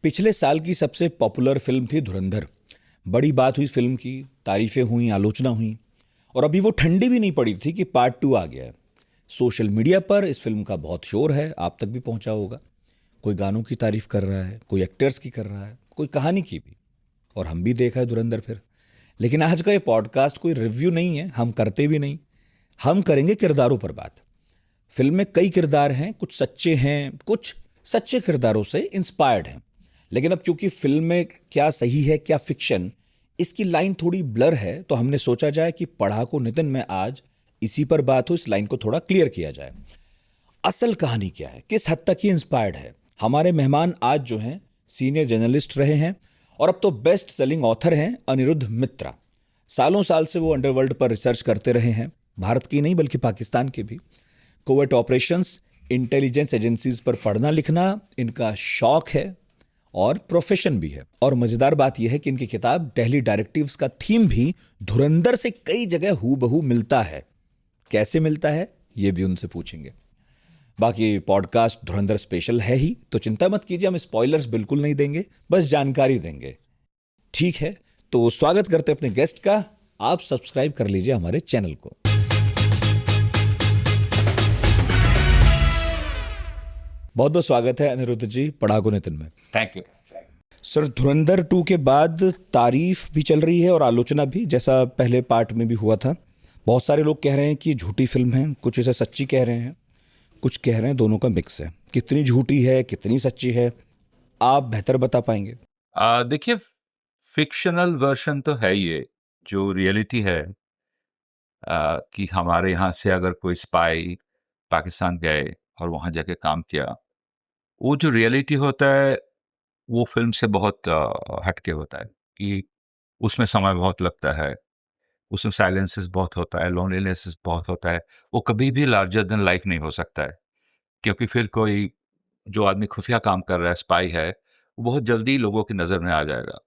पिछले साल की सबसे पॉपुलर फिल्म थी धुरंधर। बड़ी बात हुई फिल्म की, तारीफें हुई, आलोचना हुई, और अभी वो ठंडी भी नहीं पड़ी थी कि पार्ट 2 आ गया है। सोशल मीडिया पर इस फिल्म का बहुत शोर है, आप तक भी पहुंचा होगा। कोई गानों की तारीफ कर रहा है, कोई एक्टर्स की कर रहा है, कोई कहानी की भी। और हम भी देखा है धुरंधर फिर। लेकिन आज का ये पॉडकास्ट कोई रिव्यू नहीं है, हम करते भी नहीं। हम करेंगे किरदारों पर बात। फिल्म में कई किरदार हैं, कुछ सच्चे हैं, कुछ सच्चे किरदारों से इंस्पायर्ड हैं। लेकिन अब क्योंकि फिल्म में क्या सही है क्या फिक्शन, इसकी लाइन थोड़ी ब्लर है, तो हमने सोचा जाए कि पढ़ाकू नितिन में आज इसी पर बात हो, इस लाइन को थोड़ा क्लियर किया जाए। असल कहानी क्या है, किस हद तक ये इंस्पायर्ड है। हमारे मेहमान आज जो हैं सीनियर जर्नलिस्ट रहे हैं और अब तो बेस्ट सेलिंग ऑथर हैं अनिरुद्ध मित्रा। सालों साल से वो अंडरवर्ल्ड पर रिसर्च करते रहे हैं, भारत की नहीं बल्कि पाकिस्तान के भी। कोवर्ट ऑपरेशंस, इंटेलिजेंस एजेंसीज पर पढ़ना लिखना इनका शौक है और प्रोफेशन भी है। और मजेदार बात यह है कि इनकी किताब दिल्ली डायरेक्टिव्स का थीम भी धुरंधर से कई जगह हूबहू मिलता है। कैसे मिलता है ये भी उनसे पूछेंगे। बाकी पॉडकास्ट धुरंधर स्पेशल है ही, तो चिंता मत कीजिए, हम स्पॉयलर्स बिल्कुल नहीं देंगे, बस जानकारी देंगे। ठीक है, तो स्वागत करते हैं अपने गेस्ट का। आप सब्सक्राइब कर लीजिए हमारे चैनल को। बहुत बहुत स्वागत है अनिरुद्ध जी पढ़ाकू नितिन में। थैंक यू सर, धुरंधर 2 के बाद तारीफ भी चल रही है और आलोचना भी, जैसा पहले पार्ट में भी हुआ था। बहुत सारे लोग कह रहे हैं कि झूठी फिल्म है, कुछ इसे सच्ची कह रहे हैं, कुछ कह रहे हैं दोनों का मिक्स है। कितनी झूठी है, कितनी सच्ची है, आप बेहतर बता पाएंगे। देखिए, फिक्शनल वर्जन तो है ये, जो रियलिटी है कि हमारे यहाँ से अगर कोई स्पाई पाकिस्तान गए और वहाँ जाके काम किया, वो जो रियलिटी होता है वो फिल्म से बहुत हटके होता है। कि उसमें समय बहुत लगता है, उसमें साइलेंसेस बहुत होता है, लोनलीनेस बहुत होता है। वो कभी भी लार्जर देन लाइफ नहीं हो सकता है, क्योंकि फिर कोई जो आदमी खुफिया काम कर रहा है, स्पाई है, वो बहुत जल्दी लोगों की नज़र में आ जाएगा।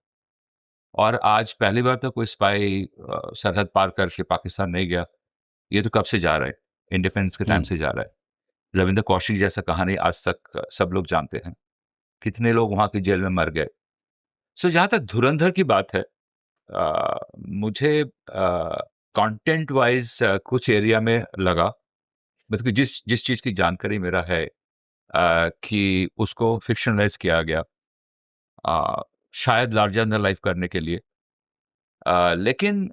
और आज पहली बार तो कोई स्पाई सरहद पार करके पाकिस्तान नहीं गया। ये तो कब से जा रहा है, इंडिपेंडेंस के टाइम से जा रहा है। रविंद्र कौशिक जैसा कहानी आज तक सब लोग जानते हैं। कितने लोग वहाँ की जेल में मर गए। सो जहाँ तक धुरंधर की बात है, मुझे कंटेंट वाइज कुछ एरिया में लगा, मतलब कि जिस जिस चीज़ की जानकारी मेरा है कि उसको फिक्शनलाइज किया गया, शायद लार्जर देन लाइफ करने के लिए। लेकिन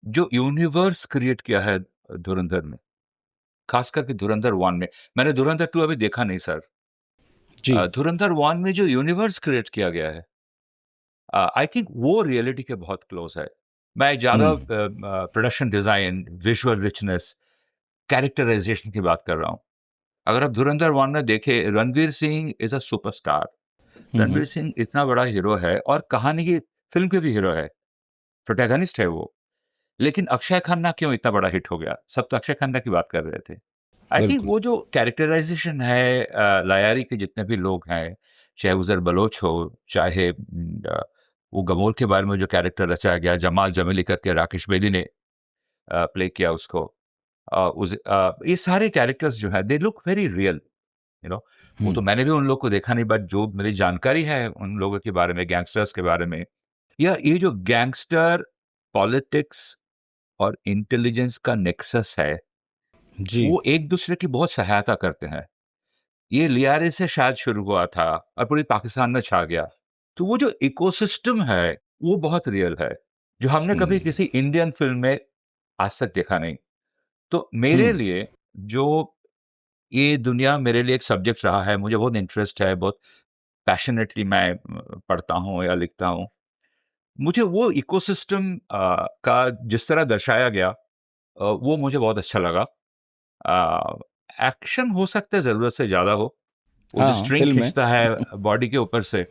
जो यूनिवर्स क्रिएट किया है धुरंधर में, खास करके धुरंधर 1 में, मैंने धुरंधर 2 अभी देखा नहीं सर। जी। धुरंधर 1 में जो यूनिवर्स क्रिएट किया गया है, आई थिंक वो रियलिटी के बहुत क्लोज है। मैं ज़्यादा production design, visual richness, characterisation की बात कर रहा हूँ। अगर आप धुरंधर 1 में देखें, Ranveer Singh is a superstar. Ranveer Singh इतना बड़ा हीरो है और कहानी की फ़िल्म के भी हीरो है, प्रोटैगनिस्ट है वो। लेकिन अक्षय खन्ना क्यों इतना बड़ा हिट हो गया? सब तो अक्षय खन्ना की बात कर रहे थे। आई थिंक बिल्कुल। वो जो कैरेक्टराइज़ेशन है, लायारी के जितने भी लोग हैं, चाहे उज़र बलोच हो, चाहे वो गमोल के बारे में जो कैरेक्टर रचाया गया, जमाल जमीली करके राकेश बेदी ने प्ले किया उसको। ये सारे कैरेक्टर्स जो हैं, they look very real, you know. वो तो मैंने भी उन लोग को देखा नहीं, बट जो मेरी जानकारी है उन लोगों के बारे में, गैंगस्टर्स के बारे में, या ये जो गैंगस्टर पॉलिटिक्स और इंटेलिजेंस का नेक्सस है, जी। वो एक दूसरे की बहुत सहायता करते हैं। ये लियारी से शायद शुरू हुआ था और पूरी पाकिस्तान में छा गया। तो वो जो इकोसिस्टम है, वो बहुत रियल है, जो हमने कभी किसी इंडियन फ़िल्म में आज तक देखा नहीं। तो मेरे लिए जो ये दुनिया मेरे लिए एक सब्जेक्ट रहा है, मुझे बहुत इंटरेस्ट है, बहुत पैशनेटली मैं पढ़ता हूँ या लिखता हूँ। मुझे वो इकोसिस्टम का जिस तरह दर्शाया गया, वो मुझे बहुत अच्छा लगा। एक्शन हो सकता है ज़रूरत से ज़्यादा हो। वो जो हाँ, स्ट्रिंग फिल्म है। खींचता है बॉडी के ऊपर से,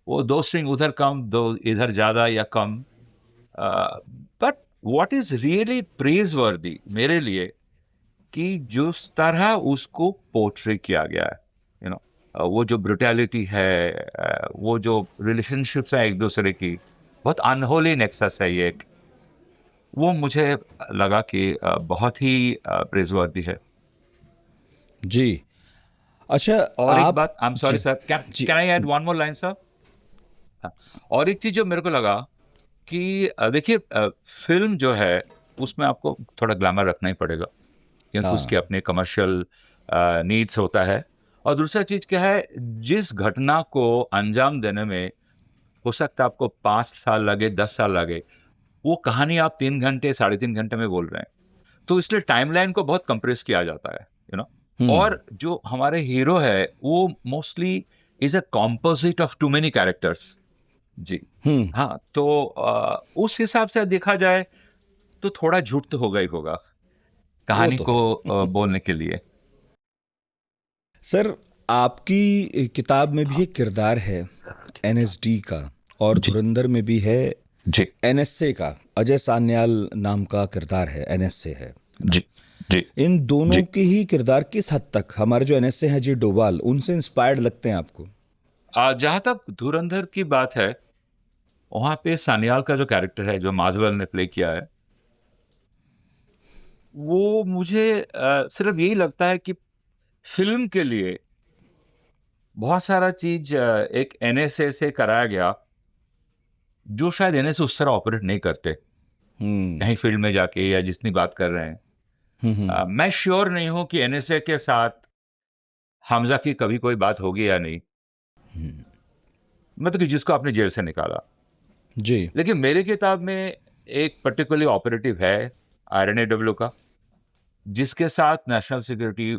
वो 2 स्ट्रिंग उधर कम, 2 इधर ज़्यादा या कम। बट व्हाट इज़ रियली प्रेज़वर्दी मेरे लिए, कि जिस तरह उसको पोर्ट्रे किया गया है, यू नो, वो जो ब्रुटैलिटी है, वो जो रिलेशनशिप्स हैं एक-दूसरे की, बहुत अनहोली नेक्सस है ये एक। वो मुझे लगा कि बहुत ही प्रेज़वर्दी है। जी। अच्छा, और एक आप बात, आई एम सॉरी जी सर, जी can I add one more line sir? हाँ, और एक चीज जो मेरे को लगा कि देखिए, फिल्म जो है उसमें आपको थोड़ा ग्लैमर रखना ही पड़ेगा, क्योंकि उसके हाँ। अपने कमर्शियल नीड्स होता है। और दूसरा चीज क्या है, जिस घटना को अंजाम देने में हो सकता है आपको 5 साल लगे, 10 साल लगे, वो कहानी आप 3 घंटे, 3.5 घंटे में बोल रहे हैं। तो इसलिए टाइमलाइन को बहुत कंप्रेस किया जाता है, यू नो। हम्म। और जो हमारे हीरो है वो mostly is a composite of too many characters. जी। हम्म। हाँ, तो उस हिसाब से देखा जाए तो थोड़ा झूठ तो होगा ही होगा वो कहानी तो को है। बोलने के लिए। सर, आपकी किताब में भी एक किरदार है एनएसडी का, और जी धुरंधर में भी है जी एनएसए का। अजय सान्याल नाम का किरदार है, एनएसए है ना? जी जी इन दोनों जी। के ही किरदार किस हद तक हमारे जो एनएसए हैं जी डोभाल, उनसे इंस्पायर्ड लगते हैं आपको? जहाँ तक धुरंधर की बात है, वहाँ पे सान्याल का जो कैरेक्टर है जो माधवल ने प्ले किया है, वो मुझे सिर्फ यही लगता है कि फिल्म के लिए बहुत सारा चीज एक एनएसए से कराया गया, जो शायद एनएसए उस तरह ऑपरेट नहीं करते हम्म। कहीं फील्ड में जाके या जितनी बात कर रहे हैं। हम्म। मैं श्योर नहीं हूं कि एनएसए के साथ हमजा की कभी कोई बात होगी या नहीं, मतलब कि जिसको आपने जेल से निकाला। जी। लेकिन मेरे किताब में एक पर्टिकुलरली ऑपरेटिव है आरएनएडब्ल्यू का, जिसके साथ नेशनल सिक्योरिटी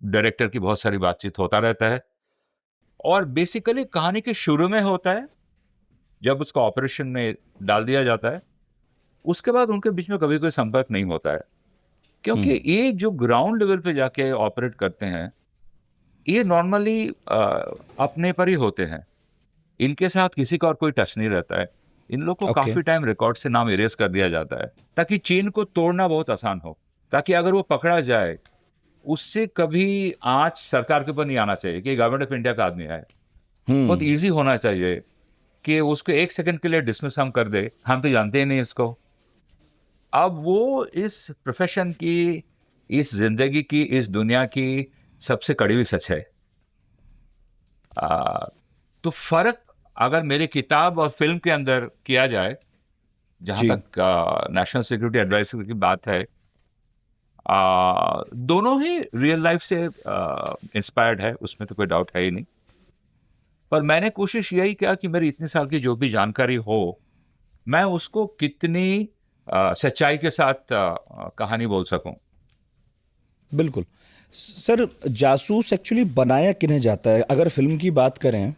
डायरेक्टर की बहुत सारी बातचीत होता रहता है। और बेसिकली कहानी के शुरू में होता है, जब उसको ऑपरेशन में डाल दिया जाता है, उसके बाद उनके बीच में कभी कोई संपर्क नहीं होता है, क्योंकि हम्म। ये जो ग्राउंड लेवल पे जाके ऑपरेट करते हैं, ये नॉर्मली अपने पर ही होते हैं। इनके साथ किसी का और कोई टच नहीं रहता है। इन लोग को ओके। काफी टाइम रिकॉर्ड से नाम इरेज कर दिया जाता है, ताकि चेन को तोड़ना बहुत आसान हो, ताकि अगर वो पकड़ा जाए, उससे कभी आंच सरकार के ऊपर नहीं आना चाहिए कि गवर्नमेंट ऑफ इंडिया का आदमी है। बहुत हम्म। इजी होना चाहिए कि उसको 1 सेकंड के लिए डिसमिस हम कर दे, हम तो जानते ही नहीं इसको। अब वो इस प्रोफेशन की, इस जिंदगी की, इस दुनिया की सबसे कड़वी सच है। आ, तो फर्क अगर मेरी किताब और फिल्म के अंदर किया जाए, जहां जी। तक नेशनल सिक्योरिटी एडवाइजर की बात है, दोनों ही रियल लाइफ से इंस्पायर्ड है, उसमें तो कोई डाउट है ही नहीं। पर मैंने कोशिश यही किया कि मेरी इतने साल की जो भी जानकारी हो, मैं उसको कितनी सच्चाई के साथ कहानी बोल सकूं। बिल्कुल। सर, जासूस एक्चुअली बनाया किन्हें जाता है? अगर फिल्म की बात करें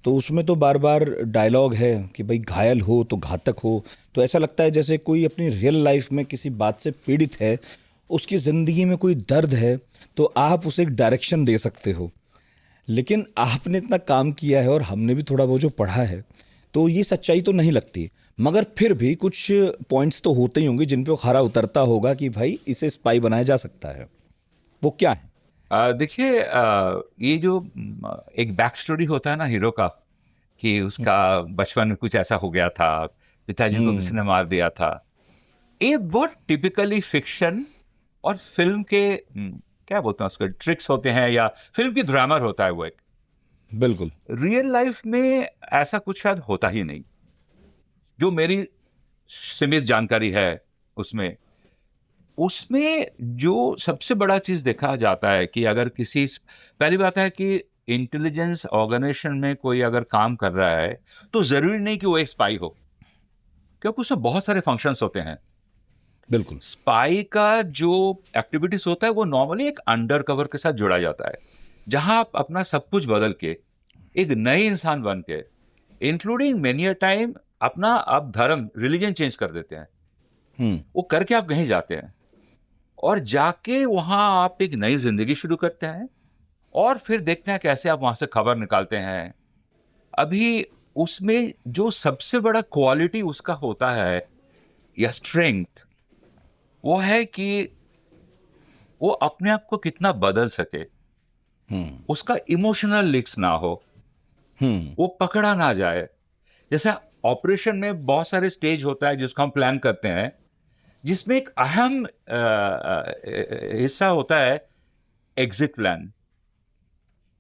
तो उसमें तो बार बार डायलॉग है कि भाई घायल हो तो घातक हो। तो ऐसा लगता है जैसे कोई अपनी रियल लाइफ में किसी बात से पीड़ित है, उसकी ज़िंदगी में कोई दर्द है, तो आप उसे एक डायरेक्शन दे सकते हो। लेकिन आपने इतना काम किया है और हमने भी थोड़ा बहुत जो पढ़ा है, तो ये सच्चाई तो नहीं लगती। मगर फिर भी कुछ पॉइंट्स तो होते ही होंगे जिन पे वो खरा उतरता होगा कि भाई इसे स्पाई बनाया जा सकता है। वो क्या है? देखिए, ये जो एक बैक स्टोरी होता है ना हीरो का, कि उसका बचपन में कुछ ऐसा हो गया था, पिताजी को किसी हम्म। ने मार दिया था, ये बहुत टिपिकली फिक्शन और फिल्म के क्या बोलते हैं उसको, ट्रिक्स होते हैं, या फिल्म की ड्रामर होता है वो एक। बिल्कुल। रियल लाइफ में ऐसा कुछ शायद होता ही नहीं, जो मेरी सीमित जानकारी है उसमें। उसमें जो सबसे बड़ा चीज देखा जाता है कि अगर किसी, पहली बात है कि इंटेलिजेंस ऑर्गेनाइजेशन में कोई अगर काम कर रहा है, तो जरूरी नहीं कि वो एक स्पाई हो, क्योंकि उसमें बहुत सारे फंक्शंस होते हैं। बिल्कुल। स्पाई का जो एक्टिविटीज होता है वो नॉर्मली एक अंडर कवर के साथ जुड़ा जाता है, जहां आप अपना सब कुछ बदल के एक नए इंसान बन के, इंक्लूडिंग मेनी अ टाइम अपना आप धर्म, रिलीजन चेंज कर देते हैं। हम्म। वो करके आप कहीं जाते हैं, और जाके वहां आप एक नई जिंदगी शुरू करते हैं, और फिर देखते हैं कैसे आप वहां से खबर निकालते हैं। अभी उसमें जो सबसे बड़ा क्वालिटी उसका होता है, या स्ट्रेंथ, वो है कि वो अपने आप को कितना बदल सके, हम्म। उसका इमोशनल लीक्स ना हो, हम्म। वो पकड़ा ना जाए। जैसे ऑपरेशन में बहुत सारे स्टेज होता है जिसको हम प्लान करते हैं, जिसमें एक अहम हिस्सा होता है एग्जिट प्लान।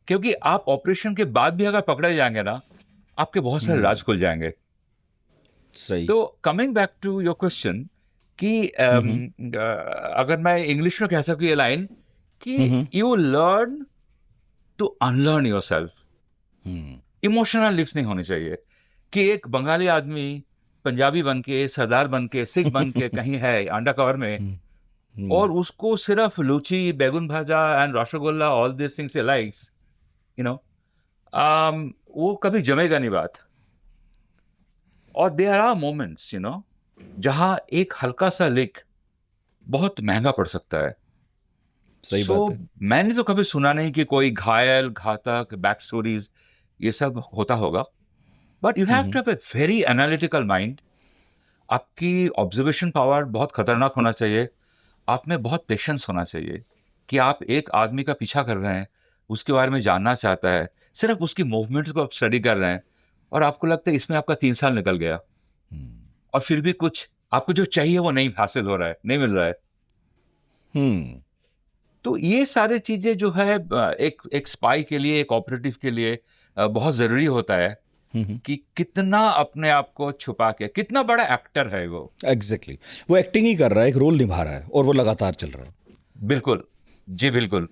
क्योंकि आप ऑपरेशन के बाद भी अगर पकड़े जाएंगे ना, आपके बहुत सारे राज खुल जाएंगे। सही। तो coming back to your question कि अगर मैं इंग्लिश में कह सकूं ये लाइन कि you learn to unlearn yourself. Emotional links नहीं होने चाहिए कि एक बंगाली आदमी पंजाबी बन के, सरदार बन के, सिख बन के कहीं है अंडर कवर में, और उसको सिर्फ luchi, baingan bhaja and rasgulla, all this things likes, you know, वो कभी जमेगा नहीं बात। और there are moments, you know, जहां एक हल्का सा लिक बहुत महंगा पड़ सकता है। सही सो बात है। मैंने तो कभी सुना नहीं कि कोई घायल, घातक, बैक स्टोरीज ये सब होता होगा, but you have to have a very analytical mind. आपकी ऑब्जर्वेशन पावर बहुत खतरनाक होना चाहिए। आप में बहुत पेशेंस होना चाहिए कि आप एक आदमी का पीछा कर रहे हैं, उसके बारे में जानना चाहता है, सिर्फ उसकी मूवमेंट्स को आप स्टडी कर रहे हैं, और आपको लगता है इसमें आपका 3 साल निकल गया, और फिर भी कुछ आपको जो चाहिए वो नहीं हासिल हो रहा है, नहीं मिल रहा है। हम्म। तो ये सारी चीजें जो है एक स्पाई के लिए, एक ऑपरेटिव के लिए बहुत जरूरी होता है कि कितना अपने आप को छुपा के, कितना बड़ा एक्टर है वो। एग्जैक्टली, वो एक्टिंग ही कर रहा है, एक रोल निभा रहा है और वो लगातार चल रहा है। बिल्कुल जी, बिल्कुल।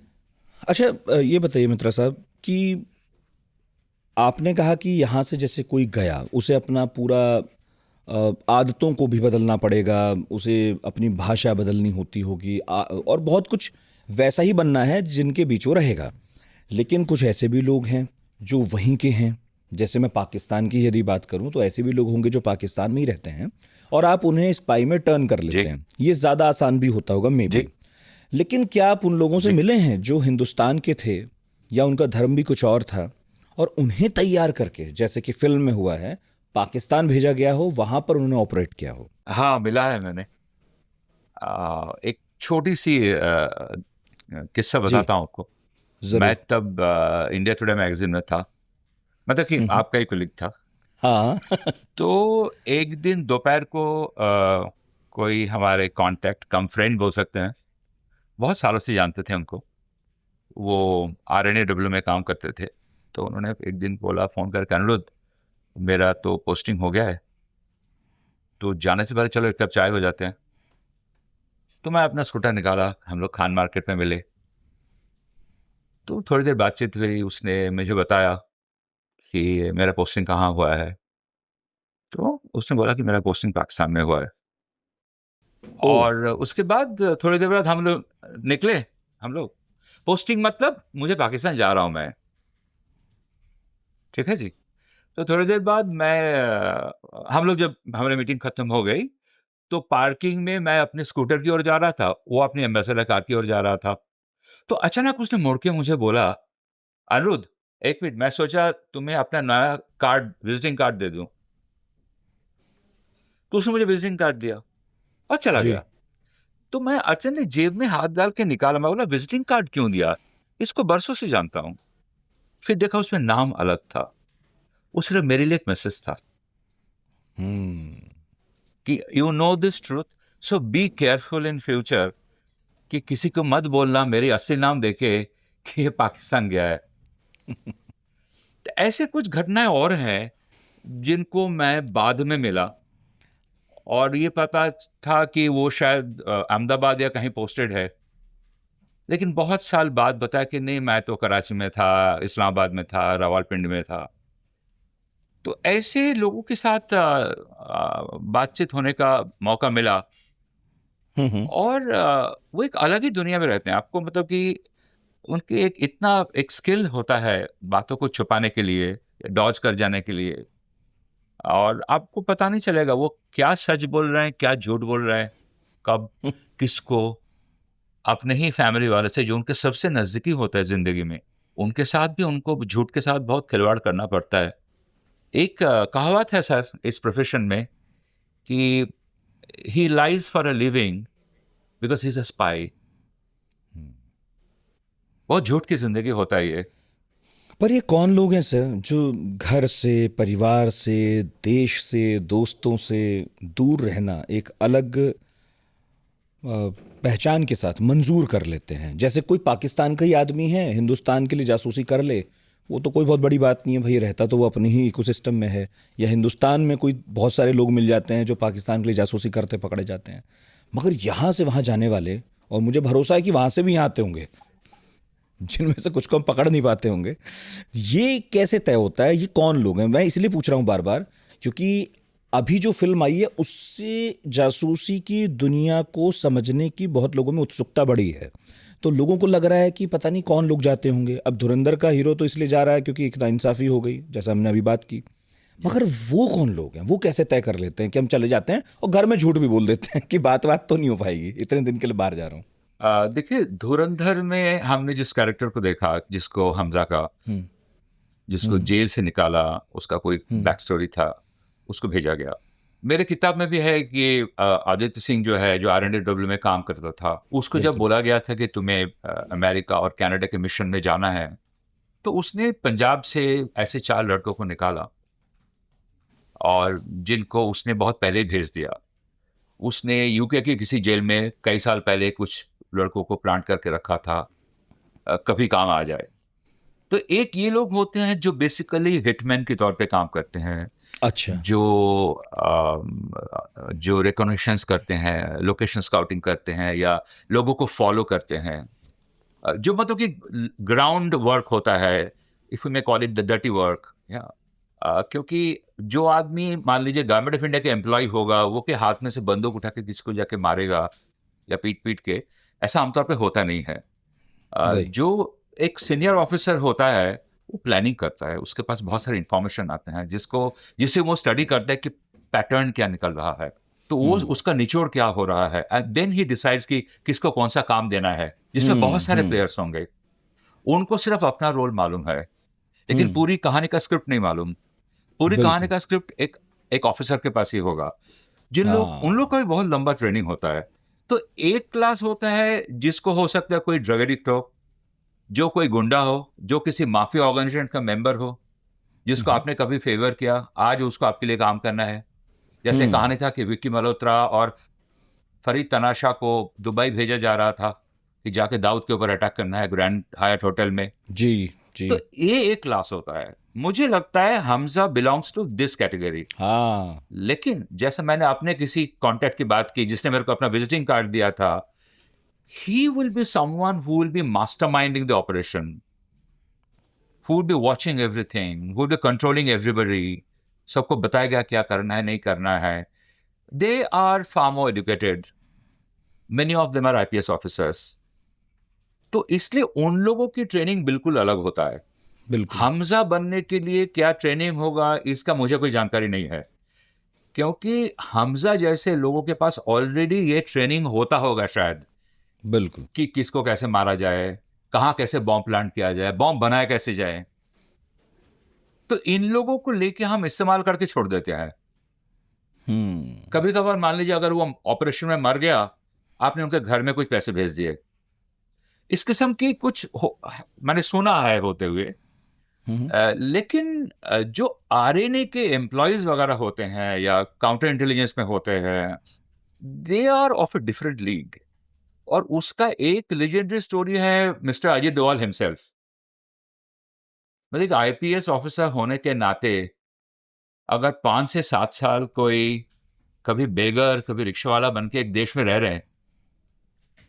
अच्छा, ये बताइए मित्रा साहब कि आपने कहा कि यहाँ से जैसे कोई गया, उसे अपना पूरा आदतों को भी बदलना पड़ेगा, उसे अपनी भाषा बदलनी होती होगी, और बहुत कुछ वैसा ही बनना है जिनके बीच वो रहेगा। लेकिन कुछ ऐसे भी लोग हैं जो वहीं के हैं, जैसे मैं पाकिस्तान की यदि बात करूं तो ऐसे भी लोग होंगे जो पाकिस्तान में ही रहते हैं और आप उन्हें स्पाई में टर्न कर लेते जी। हैं। ये ज़्यादा आसान भी होता होगा मे बी। जी। लेकिन क्या आप उन लोगों से मिले हैं जो हिंदुस्तान के थे या उनका धर्म भी कुछ और था और उन्हें तैयार करके, जैसे कि फिल्म में हुआ है, पाकिस्तान भेजा गया हो, वहां पर उन्होंने ऑपरेट किया हो? हाँ, मिला है मैंने। एक छोटी सी किस्सा जी, बताता हूँ आपको। मैं जरूर। तब इंडिया टुडे मैगजीन में था, मतलब कि आपका ही कुलीग था। हाँ। तो एक दिन दोपहर को कोई हमारे कांटेक्ट कम फ्रेंड बोल सकते हैं, बहुत सालों से जानते थे उनको, वो RNAW में काम करते थे। तो उन्होंने एक दिन बोला फ़ोन करके, अनिरुद्ध मेरा तो पोस्टिंग हो गया है, तो जाने से पहले चलो एक कप चाय हो जाते हैं। तो मैं अपना स्कूटर निकाला, हम लोग खान मार्केट में मिले। तो थोड़ी देर बातचीत हुई, उसने मुझे बताया कि मेरा पोस्टिंग कहाँ हुआ है। तो उसने बोला कि मेरा पोस्टिंग पाकिस्तान में हुआ है। ओ। और उसके बाद थोड़ी देर बाद हम लोग निकले। हम लोग पोस्टिंग मतलब मुझे पाकिस्तान जा रहा हूँ मैं, ठीक है जी। तो थोड़ी देर बाद हम लोग, जब हमारी मीटिंग खत्म हो गई, तो पार्किंग में मैं अपने स्कूटर की ओर जा रहा था, वो अपनी एम्बेसडर कार की ओर जा रहा था। तो अचानक उसने मुड़ के मुझे बोला, अनिरुद्ध एक मिनट, मैं सोचा तुम्हें अपना नया कार्ड, विजिटिंग कार्ड दे दूं। तो उसने मुझे विजिटिंग कार्ड दिया और चला जी। गया। तो मैं अचानक जेब में हाथ डाल के निकाला, मैं बोला विजिटिंग कार्ड क्यों दिया, इसको बरसों से जानता हूं। फिर देखा उसमें नाम अलग था, वो सिर्फ मेरे लिए एक मैसेज था कि you know this truth, so be careful in future, कि किसी को मत बोलना मेरी असली नाम देके कि ये पाकिस्तान गया है। तो ऐसे कुछ घटनाएं और हैं जिनको मैं बाद में मिला, और ये पता था कि वो शायद अहमदाबाद या कहीं पोस्टेड है, लेकिन बहुत साल बाद बताया कि नहीं, मैं तो कराची में था, इस्लामाबाद में था, रावलपिंडी में था। तो ऐसे लोगों के साथ बातचीत होने का मौका मिला, और वो एक अलग ही दुनिया में रहते हैं। आपको मतलब कि उनके एक स्किल होता है बातों को छुपाने के लिए, डॉज कर जाने के लिए, और आपको पता नहीं चलेगा वो क्या सच बोल रहे हैं, क्या झूठ बोल रहे हैं, कब, किसको। अपने ही फैमिली वाले से जो उनके सबसे नज़दीकी होता है ज़िंदगी में, उनके साथ भी उनको झूठ के साथ बहुत खिलवाड़ करना पड़ता है। एक कहावत है सर इस प्रोफ़ेशन में कि he lies for a living because he is a spy. बहुत झूठ की ज़िंदगी होता है ये। पर ये कौन लोग हैं सर जो घर से, परिवार से, देश से, दोस्तों से दूर रहना, एक अलग पहचान के साथ मंजूर कर लेते हैं। जैसे कोई पाकिस्तान का ही आदमी है, हिंदुस्तान के लिए जासूसी कर ले, वो तो कोई बहुत बड़ी बात नहीं है भाई, रहता तो वो अपने ही इकोसिस्टम में है। या हिंदुस्तान में कोई बहुत सारे लोग मिल जाते हैं जो पाकिस्तान के लिए जासूसी करते पकड़े जाते हैं। मगर यहाँ से वहाँ जाने वाले, और मुझे भरोसा है कि वहाँ से भी यहाँ आते होंगे जिनमें से कुछ को हम पकड़ नहीं पाते होंगे, ये कैसे तय होता है? ये कौन लोग हैं? मैं इसलिए पूछ रहा हूँ बार बार क्योंकि अभी जो फिल्म आई है उससे जासूसी की दुनिया को समझने की बहुत लोगों में उत्सुकता बढ़ी है। तो लोगों को लग रहा है कि पता नहीं कौन लोग जाते होंगे। अब धुरंधर का हीरो तो इसलिए जा रहा है क्योंकि एक नाइंसाफ़ी हो गई, जैसा हमने अभी बात की। मगर वो कौन लोग हैं? वो कैसे तय कर लेते हैं कि हम चले जाते हैं और घर में झूठ भी बोल देते हैं कि बात तो नहीं हो पाएगी, इतने दिन के लिए बाहर जा रहा हूँ? देखिए, धुरंधर में हमने जिस कैरेक्टर को देखा, जिसको हमजा का, जिसको जेल से निकाला, उसका कोई बैक स्टोरी था, उसको भेजा गया। मेरे किताब में भी है कि आदित्य सिंह जो है, जो RNW में काम करता था, उसको जब बोला गया था कि तुम्हें अमेरिका और कनाडा के मिशन में जाना है, तो उसने पंजाब से ऐसे 4 लड़कों को निकाला और जिनको उसने बहुत पहले ही भेज दिया। उसने यूके की किसी जेल में कई साल पहले कुछ लड़कों को प्लांट करके रखा था, कभी काम आ जाए। तो एक ये लोग होते हैं जो बेसिकली हिटमैन के तौर पे काम करते हैं, अच्छा। जो रिकॉग्निशंस करते हैं, लोकेशन स्काउटिंग करते हैं या लोगों को फॉलो करते हैं, जो मतलब कि ग्राउंड वर्क होता है, if you may call it the dirty work. या क्योंकि जो आदमी मान लीजिए गवर्नमेंट ऑफ इंडिया के एम्प्लॉय होगा, वो के हाथ में से बंदूक उठा के किसी को जाके मारेगा या पीट पीट के, ऐसा आमतौर पे होता नहीं है। वही। जो एक सीनियर ऑफिसर होता है वो प्लानिंग करता है, उसके पास बहुत सारे इंफॉर्मेशन आते हैं जिसे वो स्टडी करता है कि पैटर्न क्या निकल रहा है, तो वो उसका निचोड़ क्या हो रहा है, एंड देन ही डिसाइड्स कि किसको कौन सा काम देना है, जिसमें बहुत सारे प्लेयर्स होंगे। उनको सिर्फ अपना रोल मालूम है, लेकिन पूरी कहानी का स्क्रिप्ट नहीं मालूम। पूरी कहानी बिल्कुल। का स्क्रिप्ट एक ऑफिसर के पास ही होगा। हाँ। उन लोग का भी बहुत लंबा ट्रेनिंग होता है। तो एक क्लास होता है जिसको हो सकता है कोई ड्रग एडिक्ट हो, जो कोई गुंडा हो, जो किसी माफिया ऑर्गेनाइजेशन का मेंबर हो, जिसको आपने कभी फेवर किया, आज उसको आपके लिए काम करना है। जैसे कहानी था कि विक्की मल्होत्रा और फरीद तनाशा को दुबई भेजा जा रहा था कि जाके दाऊद के ऊपर अटैक करना है ग्रैंड हायट होटल में। जी जी। तो ये एक क्लास होता है। मुझे लगता है Hamza belongs to this category. हाँ। लेकिन जैसे मैंने अपने किसी कॉन्टैक्ट की बात की जिसने मेरे को अपना विजिटिंग कार्ड दिया था, he will be someone who will be masterminding the operation, who will be watching everything, who will be controlling everybody. सबको बताएगा क्या करना है, नहीं करना है। They are far more educated. Many of them are IPS officers. तो इसलिए उन लोगों की ट्रेनिंग बिल्कुल अलग होता है। बिल्कुल। हमजा बनने के लिए क्या ट्रेनिंग होगा, इसका मुझे कोई जानकारी नहीं है, क्योंकि हमजा जैसे लोगों के पास ऑलरेडी ये ट्रेनिंग होता होगा शायद, बिल्कुल। कि किसको कैसे मारा जाए, कहाँ कैसे बॉम्ब प्लांट किया जाए, बॉम्ब बनाया कैसे जाए। तो इन लोगों को लेके हम इस्तेमाल करके छोड़ देते हैं। कभी कभार मान लीजिए अगर वो ऑपरेशन में मर गया, आपने उनके घर में कुछ पैसे भेज दिए, इस किस्म की मैंने सुना है होते हुए। लेकिन जो RNA के एम्प्लॉयज वगैरह होते हैं या काउंटर इंटेलिजेंस में होते हैं, they are of a different league. और उसका एक लेजेंडरी स्टोरी है मिस्टर अजीत डोवाल हिमसेल्फ। मतलब एक IPS ऑफिसर होने के नाते अगर 5 से 7 साल कोई कभी बेगर, कभी रिक्शा वाला बन के एक देश में रह रहे हैं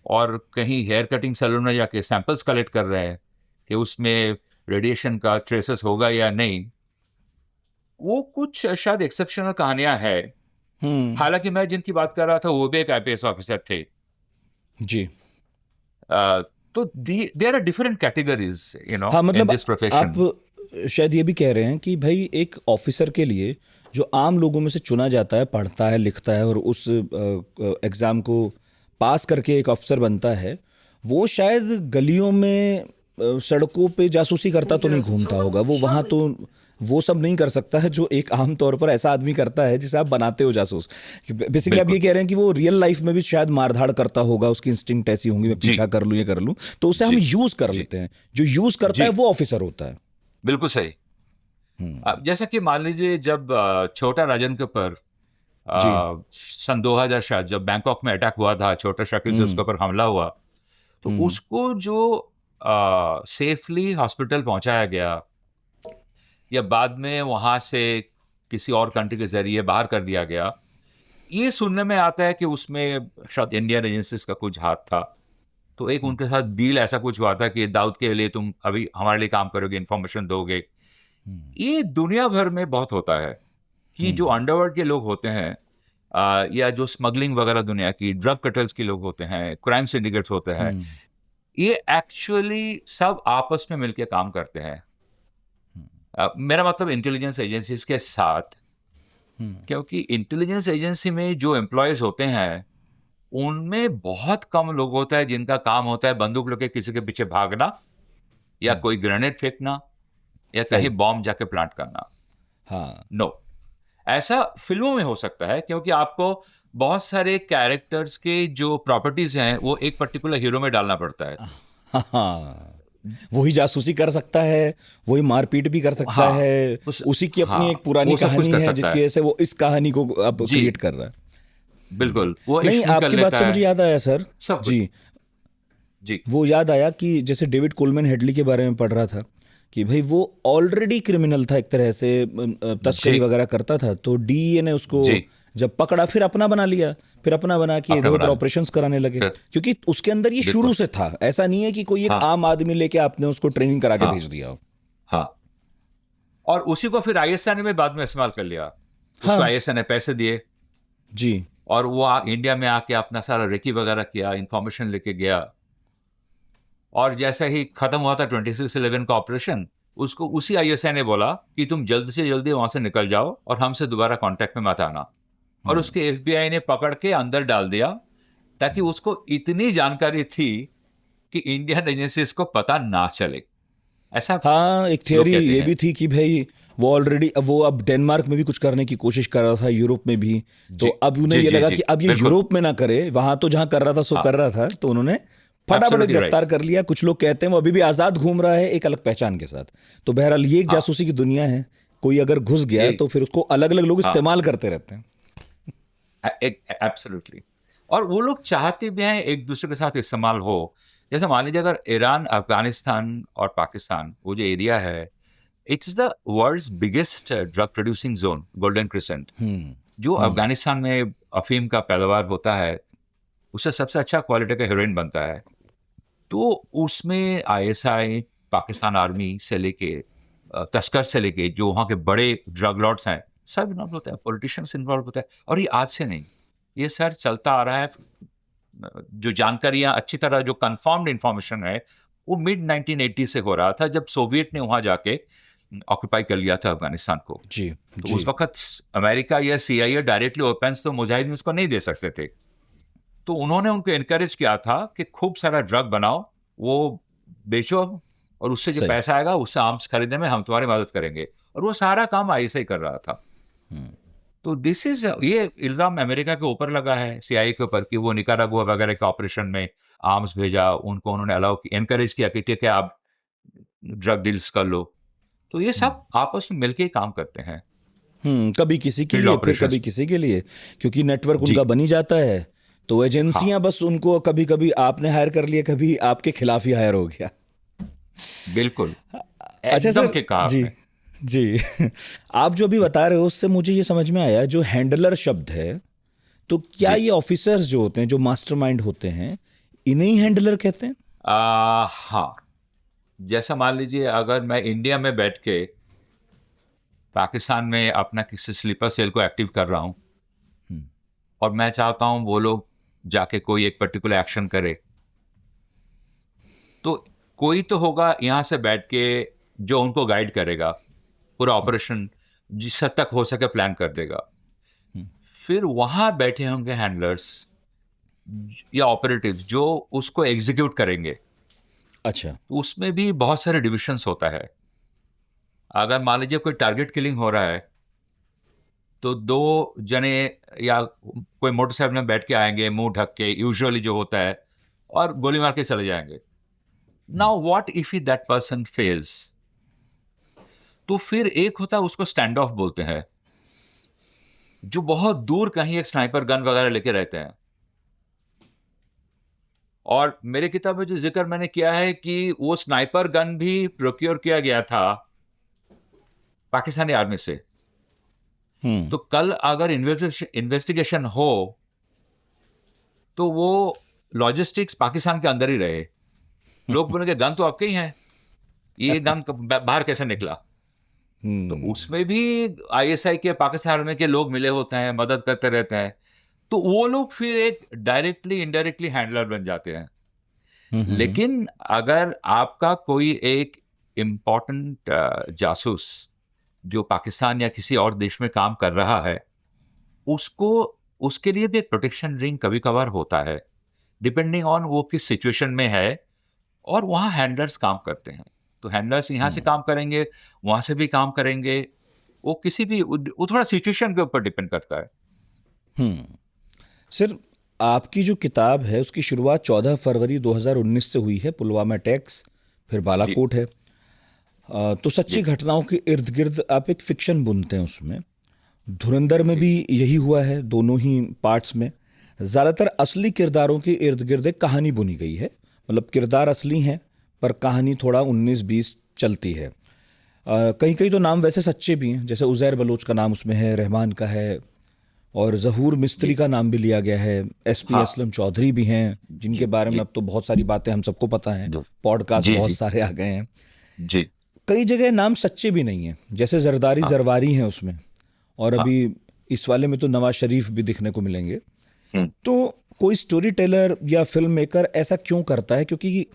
और कहीं हेयर कटिंग सैलून में जाके सैंपल्स कलेक्ट कर रहे हैं कि उसमें रेडिएशन का ट्रेसेस होगा या नहीं, वो कुछ शायद एक्सेप्शनल कहानियां हैं। हालांकि मैं जिनकी बात कर रहा था वो भी एक IPS ऑफिसर थे। जी। तो देयर आर डिफरेंट कैटेगरीज हाँ, इन मतलब दिस प्रोफेशन। आप शायद ये भी कह रहे हैं कि भाई एक ऑफिसर के लिए जो आम लोगों में से चुना जाता है, पढ़ता है, लिखता है और उस एग्ज़ाम को पास करके एक अफसर बनता है, वो शायद गलियों में सड़कों पे जासूसी करता तो नहीं घूमता होगा। वो वहाँ तो वो सब नहीं कर सकता है जो एक आम तौर पर ऐसा आदमी करता है जिसे आप बनाते हो जासूस। बेसिकली आप ये कह रहे हैं कि वो रियल लाइफ में भी शायद मारधाड़ करता होगा, उसकी इंस्टिंक्ट ऐसी होंगी, मैं पीछा कर लूँ, ये कर लूँ, तो उसे हम यूज कर लेते हैं। जो यूज करता है वो ऑफिसर होता है। बिल्कुल सही। अब जैसा कि मान लीजिए जब छोटा राजन के ऊपर जी। सन 2000 शायद, जब बैंकॉक में अटैक हुआ था, छोटा शकील से उसके ऊपर हमला हुआ, तो उसको जो सेफली हॉस्पिटल पहुंचाया गया या बाद में वहां से किसी और कंट्री के जरिए बाहर कर दिया गया, ये सुनने में आता है कि उसमें शायद इंडियन एजेंसीज का कुछ हाथ था। तो एक उनके साथ डील ऐसा कुछ हुआ था कि दाऊद के लिए तुम अभी हमारे लिए काम करोगे, इंफॉर्मेशन दोगे। ये दुनिया भर में बहुत होता है कि जो अंडरवर्ल्ड के लोग होते हैं, या जो स्मगलिंग वगैरह दुनिया की ड्रग कटल्स के लोग होते हैं, क्राइम सिंडिकेट्स होते हैं, ये एक्चुअली सब आपस में मिलकर काम करते हैं। मेरा मतलब इंटेलिजेंस एजेंसीज के साथ, क्योंकि इंटेलिजेंस एजेंसी में जो एम्प्लॉयज होते हैं उनमें बहुत कम लोग होता है जिनका काम होता है बंदूक लेके किसी के पीछे भागना या कोई ग्रेनेड फेंकना या सही। कहीं बॉम्ब जाके प्लांट करना। हाँ। नो, ऐसा फिल्मों में हो सकता है क्योंकि आपको बहुत सारे कैरेक्टर्स के जो प्रॉपर्टीज हैं वो एक पर्टिकुलर हीरो में डालना पड़ता है। हाँ, वही जासूसी कर सकता है, वही मारपीट भी कर सकता हाँ, है, उसी की अपनी एक पुरानी वो सब कुछ कहानी कर है सकता जिसकी है। वजह से वो इस कहानी को अब जी, क्रिएट कर रहा है। बिल्कुल, वो नहीं, इश्क भी कर आपकी बात लेता से मुझे है, याद आया सर। सब कुछ। जी, जी, वो याद आया कि जैसे डेविड कोलमैन हेडली के बारे में पढ़ रहा था कि भाई वो ऑलरेडी क्रिमिनल था, एक तरह से तस्करी जी, वगैरह करता था, तो डीईए ने उसको जी, जब पकड़ा फिर अपना बना लिया, फिर अपना बना के आपने इधर बना उधर लिया। ऑपरेशंस कराने लगे, फिर क्योंकि उसके अंदर ये शुरू बिल्कुल, से था। ऐसा नहीं है कि कोई एक हाँ, आम आदमी लेके आपने उसको ट्रेनिंग करा के हाँ, भेज दिया हो। हाँ। और उसी को फिर आईएसआई ने भी बाद में इस्तेमाल कर लिया। उसको हाँ। आईएसआई ने पैसे दिए जी। और वो इंडिया में आके अपना सारा रेकी वगैरह किया, इंफॉर्मेशन लेके गया। और जैसे ही खत्म हुआ था 26/11 का ऑपरेशन, उसको उसी आईएसआई ने बोला कि तुम जल्द से जल्दी वहां से निकल जाओ और हमसे दोबारा कांटेक्ट में मत आना। और उसके एफबीआई ने पकड़ के अंदर डाल दिया ताकि उसको इतनी जानकारी थी कि इंडियन एजेंसीज को पता ना चले। ऐसा हाँ, एक लोग थियोरी कहते ये हैं। भी थी कि भाई वो ऑलरेडी वो अब डेनमार्क में भी कुछ करने की कोशिश कर रहा था, यूरोप में भी। तो जी, अब उन्हें जी, ये जी, लगा जी, कि अब ये बिल्कुल। यूरोप में ना करे, वहां तो जहां कर रहा था सो हाँ, कर रहा था, तो उन्होंने फटाफट एब्सोल्युटली गिरफ्तार राइट। कर लिया। कुछ लोग कहते हैं वो अभी भी आजाद घूम रहा है एक अलग पहचान के साथ। तो बहरहाल ये एक हाँ, जासूसी की दुनिया है, कोई अगर घुस गया ये तो फिर उसको अलग अलग लोग हाँ, इस्तेमाल करते रहते हैं। एब्सोल्युटली। और वो लोग चाहते भी हैं एक दूसरे के साथ इस्तेमाल हो। जैसे मान लीजिए अगर ईरान, अफगानिस्तान और पाकिस्तान, वो जो एरिया है, it's the world's biggest drug producing zone, golden crescent. जो अफगानिस्तान में अफीम का पैदावार होता है, उससे सबसे अच्छा क्वालिटी का हेरोइन बनता है। तो उसमें आईएसआई, पाकिस्तान आर्मी से लेके तस्कर से लेके जो वहाँ के बड़े ड्रग लॉर्ड्स हैं, सब इन्वॉल्व होते हैं, पॉलिटिशियंस इन्वॉल्व होते हैं। और ये आज से नहीं, ये सर चलता आ रहा है। जो जानकारियां अच्छी तरह, जो कंफर्म्ड इंफॉर्मेशन है, वो मिड 1980 से हो रहा था जब सोवियत ने वहां जाके ऑक्यूपाई कर लिया था अफगानिस्तान को। जी। तो जी। उस वक्त अमेरिका या सीआईए डायरेक्टली वेपन्स तो मुजाहिदीन को नहीं दे सकते थे। तो उन्होंने उनको एनकरेज किया था कि खूब सारा ड्रग बनाओ, वो बेचो, और उससे जो सही। पैसा आएगा उससे आर्म्स खरीदने में हम तुम्हारी मदद करेंगे। और वो सारा काम आईएसआई कर रहा था। तो दिस इज, ये इल्जाम अमेरिका के ऊपर लगा है, सीआईए के ऊपर, कि वो निकारागुआ वगैरह के ऑपरेशन में आर्म्स भेजा, उनको उन्होंने अलाउ की, एनकरेज किया कि ठीक है आप ड्रग डील्स कर लो। तो ये सब आपस में मिलके ही काम करते हैं, कभी किसी के फील्ड लिए फिर कभी ऑपरेशंस। किसी के लिए, क्योंकि नेटवर्क जी, उनका बनी जाता है। तो हाँ, एजेंसियां बस उनको कभी कभी आपने हायर कर लिया, कभी आपके खिलाफ ही हायर हो गया। बिल्कुल, अच्छा एकदम सर। ठीक कहा जी। आपने। जी। आप जो अभी बता रहे हो उससे मुझे ये समझ में आया, जो हैंडलर शब्द है, तो क्या जी, ये ऑफिसर्स जो होते हैं, जो मास्टरमाइंड होते हैं, इन्हें ही हैंडलर कहते हैं? हाँ, जैसा मान लीजिए अगर मैं इंडिया में बैठ के पाकिस्तान में अपना किसी स्लीपर सेल को एक्टिव कर रहा हूं और मैं चाहता हूं वो लोग जाके कोई एक पर्टिकुलर एक्शन करे, तो कोई तो होगा यहां से बैठ के जो उनको गाइड करेगा, पूरा ऑपरेशन जिस हद तक हो सके प्लान कर देगा। फिर वहां बैठे होंगे हैंडलर्स या ऑपरेटिव्स जो उसको एग्जीक्यूट करेंगे। अच्छा। तो उसमें भी बहुत सारे डिविजन्स होता है। अगर मान लीजिए कोई टारगेट किलिंग हो रहा है, तो दो जने या कोई मोटरसाइकिल में बैठ के आएंगे मुंह ढक के, यूजुअली जो होता है, और गोली मार के चले जाएंगे। Now what if that person fails? तो फिर एक होता है, उसको स्टैंड ऑफ बोलते हैं। जो बहुत दूर कहीं एक स्नाइपर गन वगैरह लेके रहते हैं। और मेरे किताब में जो जिक्र मैंने किया है कि वो स्नाइपर गन भी प्रोक्योर किया गया था पाकिस्तानी आर्मी से। हम्म। तो कल अगर इन्वेस्टिगेशन हो तो वो लॉजिस्टिक्स पाकिस्तान के अंदर ही रहे। लोग बोलेंगे गन तो आपके ही है, ये गन बाहर कैसे निकला? तो हम्म। उसमें भी आईएसआई के पाकिस्तान में के लोग मिले होते हैं, मदद करते रहते हैं। तो वो लोग फिर एक डायरेक्टली इनडायरेक्टली हैंडलर बन जाते हैं। हम्म। लेकिन अगर आपका कोई एक इम्पॉर्टेंट जासूस जो पाकिस्तान या किसी और देश में काम कर रहा है, उसको उसके लिए भी एक प्रोटेक्शन रिंग कभी कभार होता है, डिपेंडिंग ऑन वो किस सिचुएशन में है। और वहाँ हैंडलर्स काम करते हैं। तो हैंडलर्स यहाँ से काम करेंगे, वहाँ से भी काम करेंगे। वो किसी भी वो थोड़ा सिचुएशन के ऊपर डिपेंड करता है। हम्म। सर, आपकी जो किताब है उसकी शुरुआत 14 फरवरी 2019 से हुई है, पुलवामा अटैक्स, फिर जी, बालाकोट है। तो सच्ची जी, घटनाओं के इर्द गिर्द आप एक फिक्शन बुनते हैं उसमें। धुरंधर में जी, भी यही हुआ है, दोनों ही पार्ट्स में ज़्यादातर असली किरदारों के इर्द गिर्द एक कहानी बुनी गई है। मतलब किरदार असली हैं पर कहानी थोड़ा 19-20 चलती है। कहीं कहीं तो नाम वैसे सच्चे भी हैं, जैसे उज़ैर बलोच का नाम उसमें है, रहमान का है, और ज़हूर मिस्त्री जी। का नाम भी लिया गया है। एसपी हाँ, असलम चौधरी भी हैं, जिनके जी, बारे में जी, अब तो बहुत सारी बातें हम सबको पता हैं, जी, पॉडकास्ट जी, बहुत जी, सारे आ गए हैं। जी, कई जगह नाम सच्चे भी नहीं हैं, जैसे जरदारी हाँ, जरवारी हैं उसमें, और हाँ, अभी इस वाले में तो नवाज शरीफ भी दिखने को मिलेंगे। हम्म, तो कोई स्टोरी टेलर या फिल्म मेकर ऐसा क्यों करता है? क्योंकि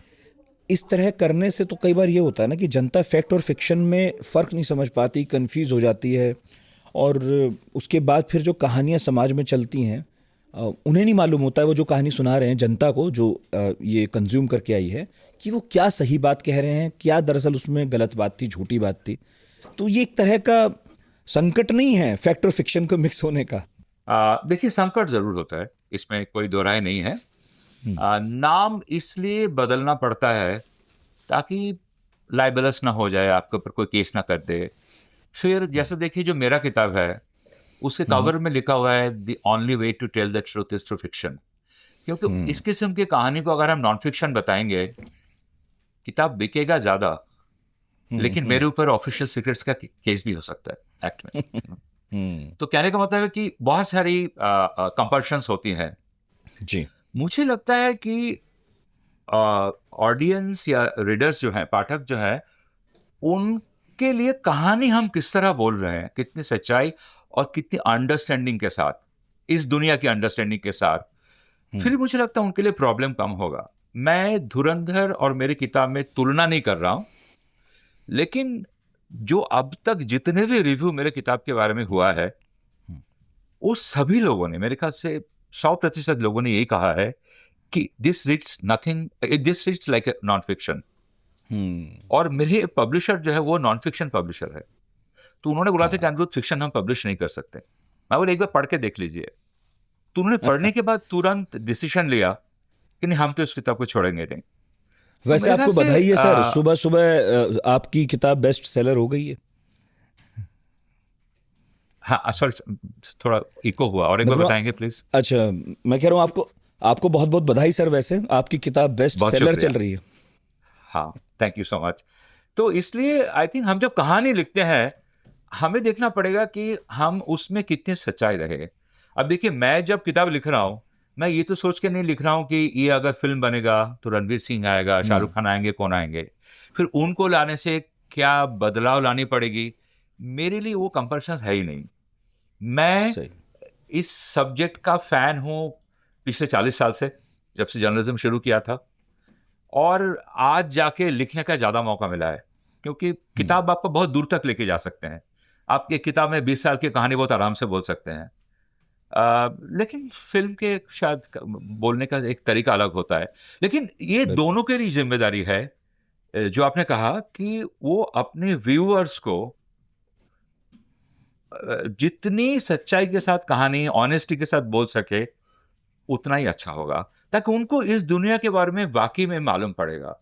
इस तरह करने से तो कई बार ये होता है ना कि जनता फैक्ट और फिक्शन में फ़र्क नहीं समझ पाती, कंफ्यूज हो जाती है, और उसके बाद फिर जो कहानियाँ समाज में चलती हैं, उन्हें नहीं मालूम होता है, वो जो कहानी सुना रहे हैं जनता को, जो ये कंज्यूम करके आई है, कि वो क्या सही बात कह रहे हैं, क्या दरअसल उसमें गलत बात थी, झूठी बात थी। तो ये एक तरह का संकट नहीं है फैक्ट और फिक्शन को मिक्स होने का? देखिए, संकट जरूर होता है, इसमें कोई दो राय नहीं है। नाम इसलिए बदलना पड़ता है ताकि लाइबलस ना हो जाए, आपके ऊपर कोई केस ना कर दे। फिर जैसे देखिए, जो मेरा किताब है उसके कवर में लिखा हुआ है the only way to tell the truth is through fiction. क्योंकि इस किस्म की कहानी को अगर हम नॉन फिक्शन बताएंगे, किताब बिकेगा ज्यादा, लेकिन मेरे ऊपर ऑफिशियल सीक्रेट्स का केस भी हो सकता है एक्ट में। तो कहने का मतलब है कि बहुत सारी कंपल्शंस होती हैं। जी। मुझे लगता है कि ऑडियंस या रीडर्स जो हैं, पाठक जो हैं, उनके लिए कहानी हम किस तरह बोल रहे हैं, कितनी सच्चाई और कितनी अंडरस्टैंडिंग के साथ, इस दुनिया की अंडरस्टैंडिंग के साथ, फिर मुझे लगता है उनके लिए प्रॉब्लम कम होगा। मैं धुरंधर और मेरी किताब में तुलना नहीं कर रहा हूं, लेकिन जो अब तक जितने भी रिव्यू मेरे किताब के बारे में हुआ है, उस सभी लोगों ने, मेरे ख्याल से 100% लोगों ने यही कहा है कि this reads nothing, this reads like a non fiction. और मेरे पब्लिशर जो है वो नॉन फिक्शन पब्लिशर है। तो उन्होंने बोला था कि अनिरुद्ध, फिक्शन हम पब्लिश नहीं कर सकते। मैं बोला एक बार पढ़ के देख लीजिए। तो उन्होंने पढ़ने के बाद तुरंत डिसीजन लिया कि नहीं, हम तो इस किताब को छोड़ेंगे नहीं। तो वैसे मेरे ख्याल आपको से बधाई है सर, सुबह सुबह आपकी किताब बेस्ट सेलर हो गई है। हाँ, सॉरी, थोड़ा इको हुआ, और एक मैं बार कह रहा बताएंगे हूँ, प्लीज। अच्छा, मैं कह रहा हूँ आपको आपको बहुत बहुत बधाई सर, वैसे आपकी किताब बेस्ट बहुत सेलर शुक्रिया। चल रही है। हाँ, थैंक यू सो मच। तो इसलिए आई थिंक हम जब कहानी लिखते हैं, हमें देखना पड़ेगा कि हम उसमें कितनी सच्चाई रहे। अब देखिए, मैं जब किताब लिख रहा हूँ, मैं ये तो सोच के नहीं लिख रहा हूँ कि ये अगर फिल्म बनेगा तो रणवीर सिंह आएगा, शाहरुख खान आएंगे, कौन आएंगे, फिर उनको लाने से क्या बदलाव लानी पड़ेगी। मेरे लिए वो कंपल्शन है ही नहीं। मैं सही। इस सब्जेक्ट का फैन हूँ पिछले 40 साल से, जब से जर्नलिज्म शुरू किया था। और आज जाके लिखने का ज़्यादा मौका मिला है, क्योंकि किताब आपको बहुत दूर तक लेके जा सकते हैं। आप एक किताब में 20 साल की कहानी बहुत आराम से बोल सकते हैं। लेकिन फ़िल्म के शायद बोलने का एक तरीका अलग होता है। लेकिन ये बिल्कुल। दोनों के लिए ज़िम्मेदारी है, जो आपने कहा कि वो अपने व्यूअर्स को जितनी सच्चाई के साथ कहानी, ऑनेस्टी के साथ बोल सके, उतना ही अच्छा होगा, ताकि उनको इस दुनिया के बारे में वाक़ई में मालूम पड़ेगा।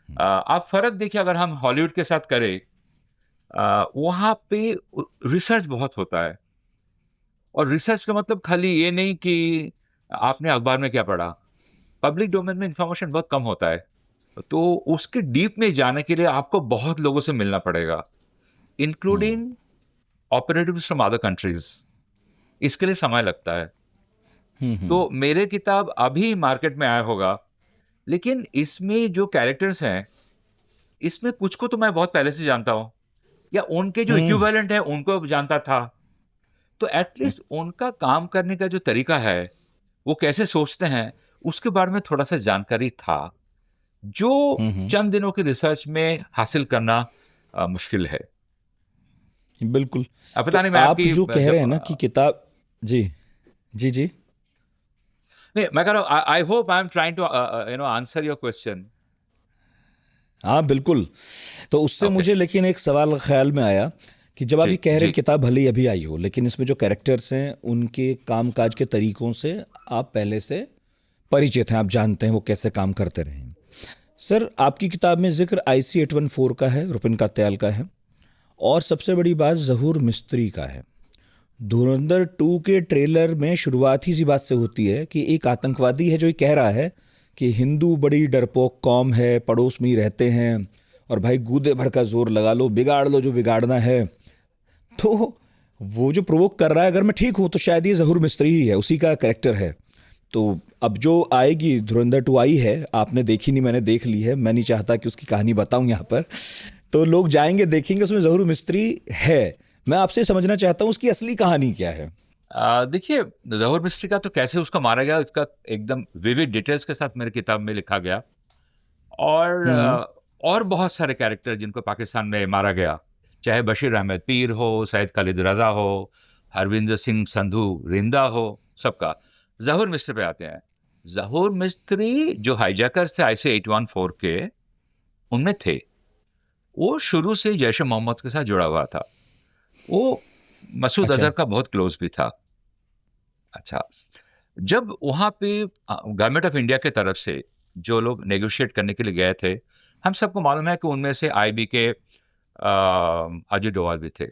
आप फ़र्क देखिए, अगर हम हॉलीवुड के साथ करें, वहाँ पे रिसर्च बहुत होता है, और रिसर्च का मतलब खाली ये नहीं कि आपने अखबार में क्या पढ़ा, पब्लिक डोमेन में इंफॉर्मेशन बहुत कम होता है, तो उसके डीप में जाने के लिए आपको बहुत लोगों से मिलना पड़ेगा, including operatives from other countries. इसके लिए समय लगता है। तो मेरे किताब अभी मार्केट में आया होगा, लेकिन इसमें जो कैरेक्टर्स हैं, इसमें कुछ को तो मैं बहुत पहले से जानता हूँ, या उनके जो इक्विवेलेंट है उनको जानता था। तो एटलीस्ट उनका काम करने का जो तरीका है, वो कैसे सोचते हैं, उसके बारे में थोड़ा सा जानकारी था, जो चंद दिनों की रिसर्च में हासिल करना मुश्किल है। बिल्कुल। अब तो पता नहीं मैं आप आपकी जो कह रहे हैं ना कि किताब, जी जी जी, नहीं, मैं कह रहा हूँ, I hope I am trying to answer your question. हाँ बिल्कुल। तो उससे ओके, मुझे लेकिन एक सवाल ख्याल में आया कि जब आप जी ये कह रहे हैं जी किताब भले ही अभी आई हो, लेकिन इसमें जो कैरेक्टर्स हैं उनके कामकाज के तरीकों से आप पहले से परिचित हैं, आप जानते हैं वो कैसे काम करते रहे हैं। सर, आपकी किताब में जिक्र IC-814 का है, रुपिन कात्याल का है, और सबसे बड़ी बात ज़हूर मिस्त्री का है। धुरंधर 2 के ट्रेलर में शुरुआत ही सी बात से होती है कि एक आतंकवादी है जो ये कह रहा है कि हिंदू बड़ी डरपोक कौम है, पड़ोस में ही रहते हैं, और भाई गूदे भर का जोर लगा लो, बिगाड़ लो जो बिगाड़ना है। तो वो जो प्रोवोक कर रहा है, अगर मैं ठीक हूँ तो शायद ये ज़हूर मिस्त्री ही है, उसी का कैरेक्टर है। तो अब जो आएगी, धुरंधर 2 आई है, आपने देखी नहीं, मैंने देख ली है, मैं नहीं चाहता कि उसकी कहानी बताऊं यहाँ पर। तो लोग जाएंगे देखेंगे, उसमें ज़हूर मिस्त्री है। मैं आपसे समझना चाहता हूँ उसकी असली कहानी क्या है। देखिए, ज़हूर मिस्त्री का तो कैसे उसको मारा गया, इसका एकदम विविड डिटेल्स के साथ मेरी किताब में लिखा गया। और हम्म। और बहुत सारे कैरेक्टर जिनको पाकिस्तान में मारा गया, चाहे बशीर अहमद पीर हो, सैयद खालिद रज़ा हो, हरविंदर सिंह संधू रिंदा हो, सबका। ज़हूर मिस्त्री पे आते हैं। ज़हूर मिस्त्री जो हाईजैकर्स थे IC-814 के, उनमें थे। वो शुरू से जैश ए मोहम्मद के साथ जुड़ा हुआ था। वो मसूद अच्छा। अजहर का बहुत क्लोज भी था। अच्छा, जब वहाँ पे गवर्नमेंट ऑफ इंडिया के तरफ से जो लोग नेगोशिएट करने के लिए गए थे, हम सबको मालूम है कि उनमें से IB के अजीत डोभाल भी थे,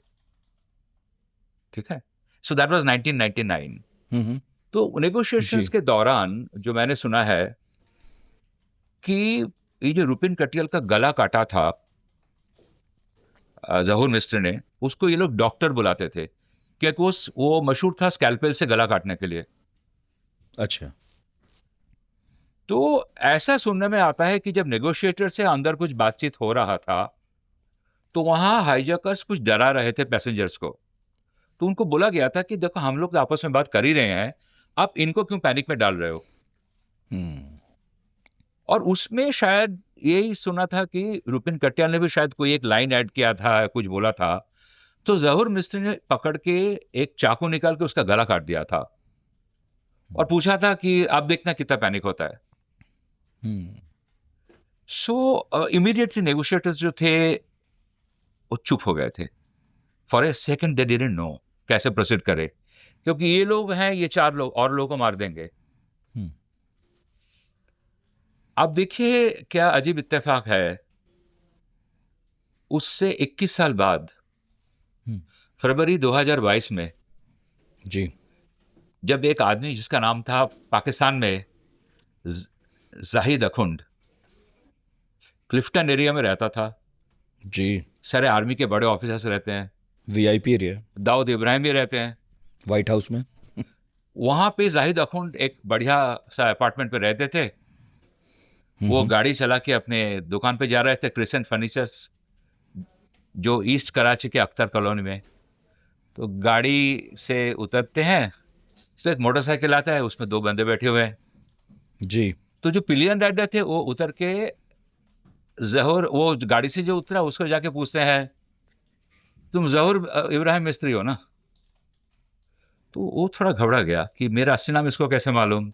ठीक है? So that was 1999। हम्म। तो नेगोशिएशंस जी के दौरान जो मैंने सुना है कि ये जो रुपिन कटियाल का गला काटा था ज़हूर मिस्त्री ने, उसको ये लोग डॉक्टर बुलाते थे, क्योंकि वो मशहूर था स्कैल्पेल से गला काटने के लिए। अच्छा। तो ऐसा सुनने में आता है कि जब नेगोशिएटर से अंदर कुछ बातचीत हो रहा था, तो वहाँ हाईजैकर्स कुछ डरा रहे थे पैसेंजर्स को। तो उनको बोला गया था कि देखो हम लोग तो आपस में बात कर ही रहे हैं, आप इनको क्यों पैनिक में डाल रहे हो? हम्म। और उसमें शायद यही सुना था कि रुपिन कटियाल ने भी शायद कोई एक लाइन ऐड किया था, कुछ बोला था। तो ज़हूर मिस्त्री ने पकड़ के एक चाकू निकाल के उसका गला काट दिया था और पूछा था कि आप देखना कितना पैनिक होता है। हम्म। सो इमीडिएटली नेगोशिएटर्स जो थे वो चुप हो गए थे। For a second they didn't know कैसे प्रोसीड करें, क्योंकि ये लोग हैं, ये 4 लोग और लोगों को मार देंगे। हम्म। अब देखिए क्या अजीब इत्तेफाक है, उससे 21 साल बाद हम्म। फरवरी 2022 में जी जब एक आदमी जिसका नाम था पाकिस्तान में ज- जाहिद अखुंड, क्लिफ्टन एरिया में रहता था, जी। सारे आर्मी के बड़े ऑफिसर्स रहते हैं, VIP एरिया, दाऊद इब्राहिम भी रहते हैं, व्हाइट हाउस में। वहां पे जाहिद अखुंड एक बढ़िया सा अपार्टमेंट पे रहते थे। वो गाड़ी चला के अपने दुकान पे जा रहे थे, क्रिसेंट फर्नीचर्स, जो ईस्ट कराची के अख्तर कॉलोनी में। तो गाड़ी से उतरते हैं तो एक मोटरसाइकिल आता है, उसमें 2 बंदे बैठे हुए हैं। जी। तो जो पिलियन राइडर थे वो उतर के जहूर, वो गाड़ी से जो उतरा उसको जाके पूछते हैं, तुम जहूर इब्राहिम मिस्त्री हो ना? तो वो थोड़ा घबरा गया कि मेरा असली नाम इसको कैसे मालूम,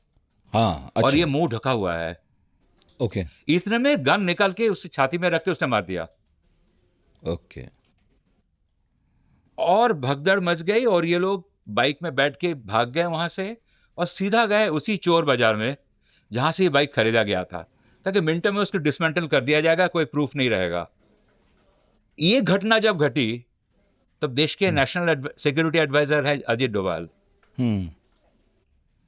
हाँ और ये अच्छा। मुंह ढका हुआ है। ओके। इतने में गन निकाल के उसकी छाती में रख के उसने मार दिया ओके। और भगदड़ मच गई, और ये लोग बाइक में बैठ के भाग गए वहां से और सीधा गए उसी चोर बाजार में जहां से ये बाइक खरीदा गया था, ताकि मिनटों में उसको डिसमेंटल कर दिया जाएगा, कोई प्रूफ नहीं रहेगा। ये घटना जब घटी तब देश के नेशनल सिक्योरिटी एडवाइजर है अजीत डोभाल, हम्म।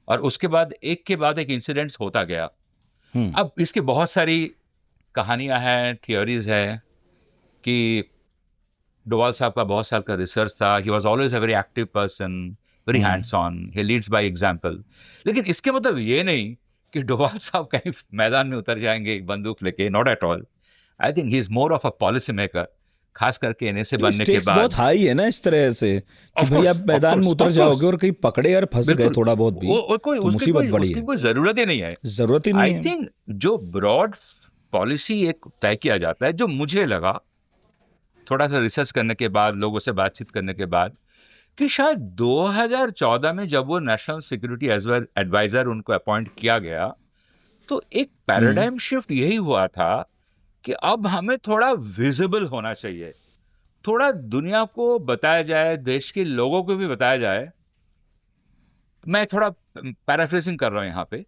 और उसके बाद एक इंसिडेंट्स होता गया। हम्म। अब इसकी बहुत सारी कहानियां हैं, थियोरीज हैं कि डोवाल साहब का बहुत साल का रिसर्च था। He was always a very active person, very hmm. Hands on, he leads by example. लेकिन इसके मतलब ये नहीं कि डोवाल साहब कहीं मैदान में उतर जाएंगे एक बंदूक लेके, not at all. I think he is more of a policy maker, खास करके एनएसए तो बनने के स्टेक्स बहुत बाद। हाई है ना इस तरह से, कि ऑफ भाई आप कोर्स, ऑफ मैदान में कोर्स, उतर ऑफ जाओगे कोर्स, और कहीं पकड़े और फंस गए बिल्कुल। थोड़ा बहुत भी, वो कोई तो उसकी मुसीबत कोई बड़ी उसकी है। कोई जरूरत ही नहीं है। जरूरत ही नहीं आई है। थिंक जो ब्रॉड पॉलिसी एक तय किया जाता है, जो मुझे लगा थोड़ा सा रिसर्च करने के बाद, लोगों से बातचीत करने के बाद, कि शायद 2014 में जब वो नेशनल सिक्योरिटी एडवाइजर उनको अपॉइंट किया गया, तो एक हम्म। पैराडाइम शिफ्ट यही हुआ था कि अब हमें थोड़ा विजिबल होना चाहिए, थोड़ा दुनिया को बताया जाए, देश के लोगों को भी बताया जाए। मैं थोड़ा पैराफ्रेजिंग कर रहा हूं यहाँ पे,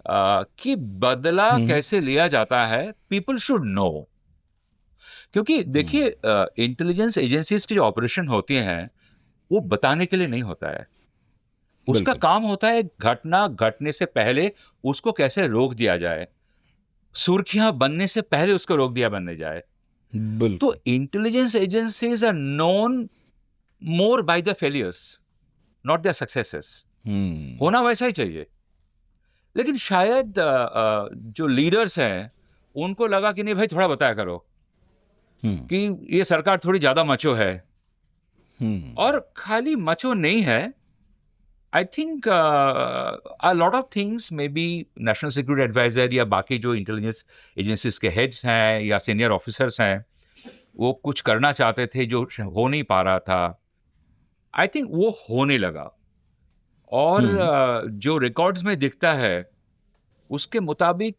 कि बदला हम्म। कैसे लिया जाता है, पीपल शुड नो। क्योंकि देखिए, इंटेलिजेंस एजेंसीज की जो ऑपरेशन होती हैं, वो बताने के लिए नहीं होता है। उसका बिल्कुल। काम होता है घटना घटने से पहले उसको कैसे रोक दिया जाए, सुर्खियां बनने से पहले उसको रोक दिया बनने जाए। तो बिल्कुल। Intelligence agencies are known more by the failures, not the successes. Hmm. होना वैसा ही चाहिए। लेकिन शायद जो लीडर्स हैं, उनको लगा कि नहीं भाई, थोड़ा बताया करो हम्म। कि ये सरकार थोड़ी ज्यादा मचो है। हम्म। और खाली मचो नहीं है। I think a lot of things, maybe national security advisor या बाकी जो इंटेलिजेंस एजेंसीज के हेड्स हैं या सीनियर ऑफिसर्स हैं, वो कुछ करना चाहते थे जो हो नहीं पा रहा था। आई थिंक वो होने लगा। और हम्म। जो रिकॉर्ड्स में दिखता है, उसके मुताबिक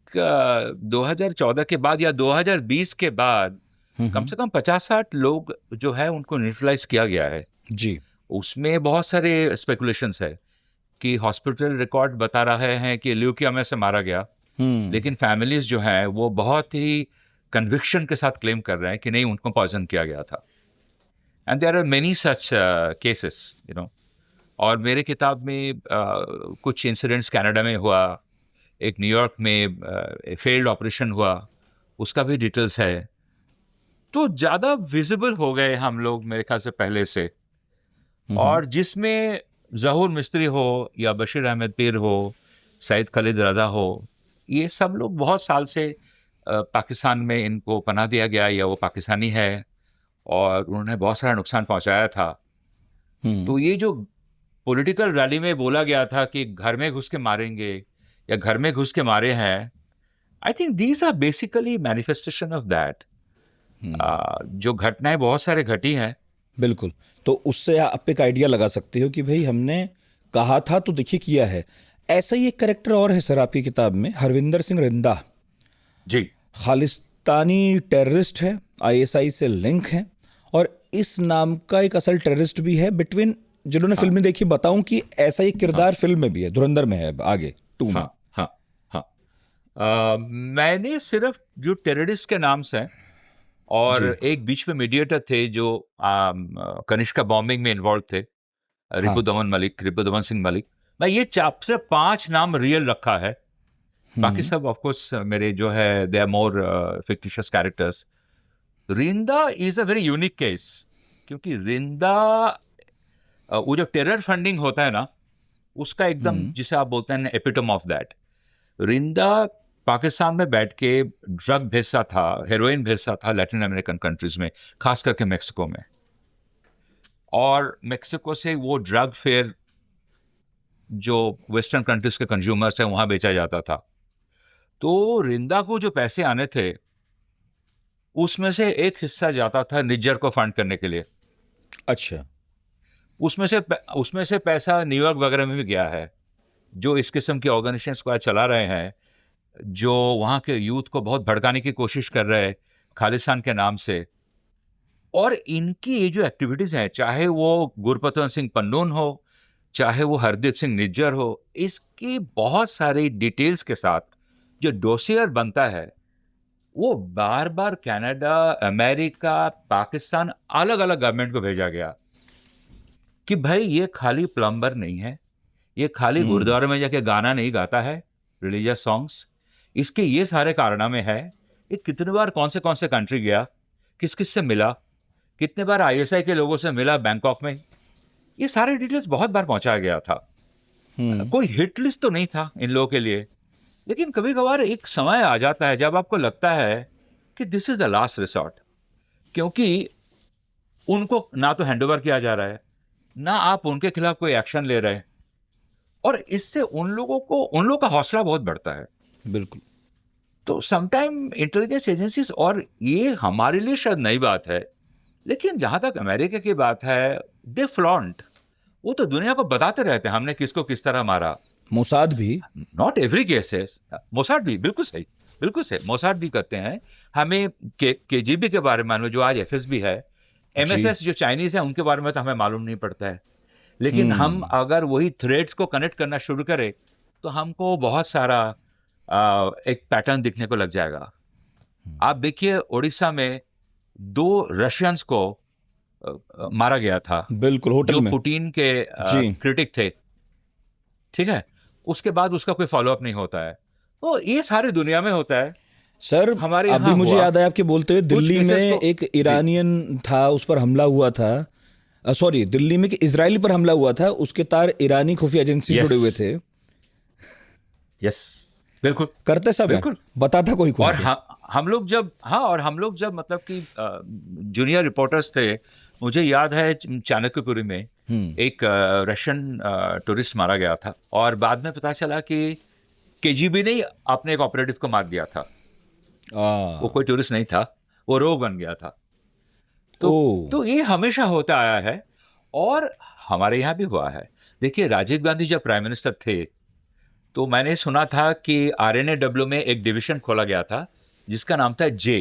2014 के बाद या 2020 के बाद कम हम्म। से कम 50-60 लोग जो है उनको न्यूट्रलाइज किया गया है। जी। उसमें बहुत सारे स्पेकुलेशंस है कि हॉस्पिटल रिकॉर्ड बता रहे हैं कि ल्यूकियामिया से मारा गया। हम्म। लेकिन फैमिलीज जो हैं वो बहुत ही कन्विक्शन के साथ क्लेम कर रहे हैं कि नहीं, उनको पॉइजन किया गया था। And there are many such cases, you know. और मेरे किताब में कुछ इंसिडेंट्स कनाडा में हुआ, एक न्यूयॉर्क में फेल्ड ऑपरेशन हुआ, उसका भी डिटेल्स है। तो ज़्यादा विजिबल हो गए हम लोग मेरे ख्याल से पहले से। हम्म। और जिसमें ज़हूर मिस्त्री हो या बशीर अहमद पीर हो, सईद खालिद रज़ा हो, ये सब लोग बहुत साल से पाकिस्तान में इनको पनाह दिया गया, या वो पाकिस्तानी है और उन्होंने बहुत सारा नुकसान पहुंचाया था। हम्म। तो ये जो पॉलिटिकल रैली में बोला गया था कि घर में घुस के मारेंगे या घर में घुस के मारे हैं, I think these are basically manifestation of that. जो घटनाएं बहुत सारे घटी हैं। बिल्कुल। तो उससे आप एक आइडिया लगा सकते हो कि भाई हमने कहा था तो देखिए किया है। ऐसा ही एक करेक्टर और है सर आपकी किताब में, हरविंदर सिंह रिंदा। जी। खालिस्तानी टेररिस्ट है, आईएसआई से लिंक है, और इस नाम का एक असल टेररिस्ट भी है। बिटवीन जिन्होंने हाँ, फिल्में देखी बताऊं कि ऐसा ही हाँ, किरदार फिल्म में भी है, धुरंधर में है, आगे 2 में। हाँ, हाँ, हाँ। मैंने सिर्फ जो टेररिस्ट के नाम से, और जी। एक बीच में मीडिएटर थे जो कनिष्का बॉम्बिंग में इन्वॉल्व थे, हाँ। रिपुदमन सिंह मलिक। मैं ये चाप से 5 नाम रियल रखा है। बाकी हम्म। सब ऑफ कोर्स मेरे जो है they are more fictitious characters. Rinda is a very unique case, क्योंकि रिंदा वो जो टेरर फंडिंग होता है ना, उसका एकदम, हम्म। जिसे आप बोलते हैं epitome of that. Rinda Pakistan में बैठ के ड्रग भेजता था, हेरोइन भेजता था लैटिन अमेरिकन कंट्रीज में, खास करके मेक्सिको में। और मेक्सिको से वो ड्रग फिर जो वेस्टर्न कंट्रीज के कंज्यूमर्स हैं वहां बेचा जाता था। तो रिंदा को जो पैसे आने थे, उसमें से एक हिस्सा जाता था निज्जर को फंड करने के लिए। अच्छा। उसमें से पैसा न्यूयॉर्क वगैरह में भी गया है, जो इस किस्म के ऑर्गेनाइजेशंस को आज चला रहे हैं, जो वहाँ के यूथ को बहुत भड़काने की कोशिश कर रहे हैं खालिस्तान के नाम से। और इनकी ये जो एक्टिविटीज़ हैं, चाहे वो गुरपतवंत सिंह पन्नून हो, चाहे वो हरदीप सिंह निज्जर हो, इसकी बहुत सारी डिटेल्स के साथ जो डोसियर बनता है, वो बार-बार कनाडा, अमेरिका, पाकिस्तान, अलग-अलग गवर्नमेंट को भेजा गया कि भाई ये खाली प्लम्बर नहीं है, ये खाली गुरुद्वारे में जाके गाना नहीं गाता है, रिलीजियस सॉन्ग्स। इसके ये सारे कारनामे है। ये कितने बार कौन से कंट्री गया, किस किस से मिला, कितने बार आईएसआई के लोगों से मिला बैंकॉक में, ये सारे डिटेल्स बहुत बार पहुंचाया गया था। कोई हिट लिस्ट तो नहीं था इन लोगों के लिए, लेकिन कभी कभार एक समय आ जाता है जब आपको लगता है कि this is the last resort, क्योंकि उनको ना तो हैंडओवर किया जा रहा है, ना आप उनके खिलाफ कोई एक्शन ले रहे हैं, और इससे उन लोगों का हौसला बहुत बढ़ता है। बिल्कुल। तो समटाइम इंटेलिजेंस एजेंसीज, और ये हमारे लिए शायद नई बात है, लेकिन जहां तक अमेरिका की बात है, दे फ्लॉन्ट, वो तो दुनिया को बताते रहते हैं हमने किसको किस तरह मारा। मोसाद भी। नॉट एवरी केसेस, मोसाड भी, बिल्कुल सही, बिल्कुल सही, मोसाड भी करते हैं। हमें केजीबी के बारे में मालूम, जो आज एफएसबी है, एमएसएस जो चाइनीज है उनके बारे में तो हमें मालूम नहीं पड़ता है, लेकिन हम अगर वही थ्रेड्स को कनेक्ट करना शुरू करें तो हमको बहुत सारा एक पैटर्न दिखने को लग जाएगा। आप देखिए, उड़ीसा में 2 रशियंस को मारा गया था, बिल्कुल, होटल जो में। पुतिन के जी। क्रिटिक थे, ठीक है। उसके बाद उसका कोई फॉलोअप नहीं होता है। तो ये सारी दुनिया में होता है। सर हमारे अभी यहाँ मुझे हुआ, याद है आपके बोलते हुए, दिल्ली cases में को- एक ईरानियन था, उस पर हमला हुआ था। सॉरी, दिल्ली में कि इजरायली पर हमला हुआ था, उसके तार ईरानी खुफिया एजेंसी से Yes. जुड़े हुए थे। यस, बिल्कुल, करते सब हैं, बिल्कुल। बताता कोई और नहीं। हम लोग जब मतलब कि जूनियर रिपोर्टर्स थे, मुझे याद है चाणक्यपुरी में एक रशियन टूरिस्ट मारा गया था, और बाद में पता चला कि केजीबी ने ही अपने एक ऑपरेटिव को मार दिया था। वो कोई टूरिस्ट नहीं था, वो रोग बन गया था। तो ये हमेशा होता आया है, और हमारे यहाँ भी हुआ है। देखिए, राजीव गांधी जब प्राइम मिनिस्टर थे, तो मैंने सुना था कि आरएनएडब्ल्यू में एक डिवीजन खोला गया था जिसका नाम था J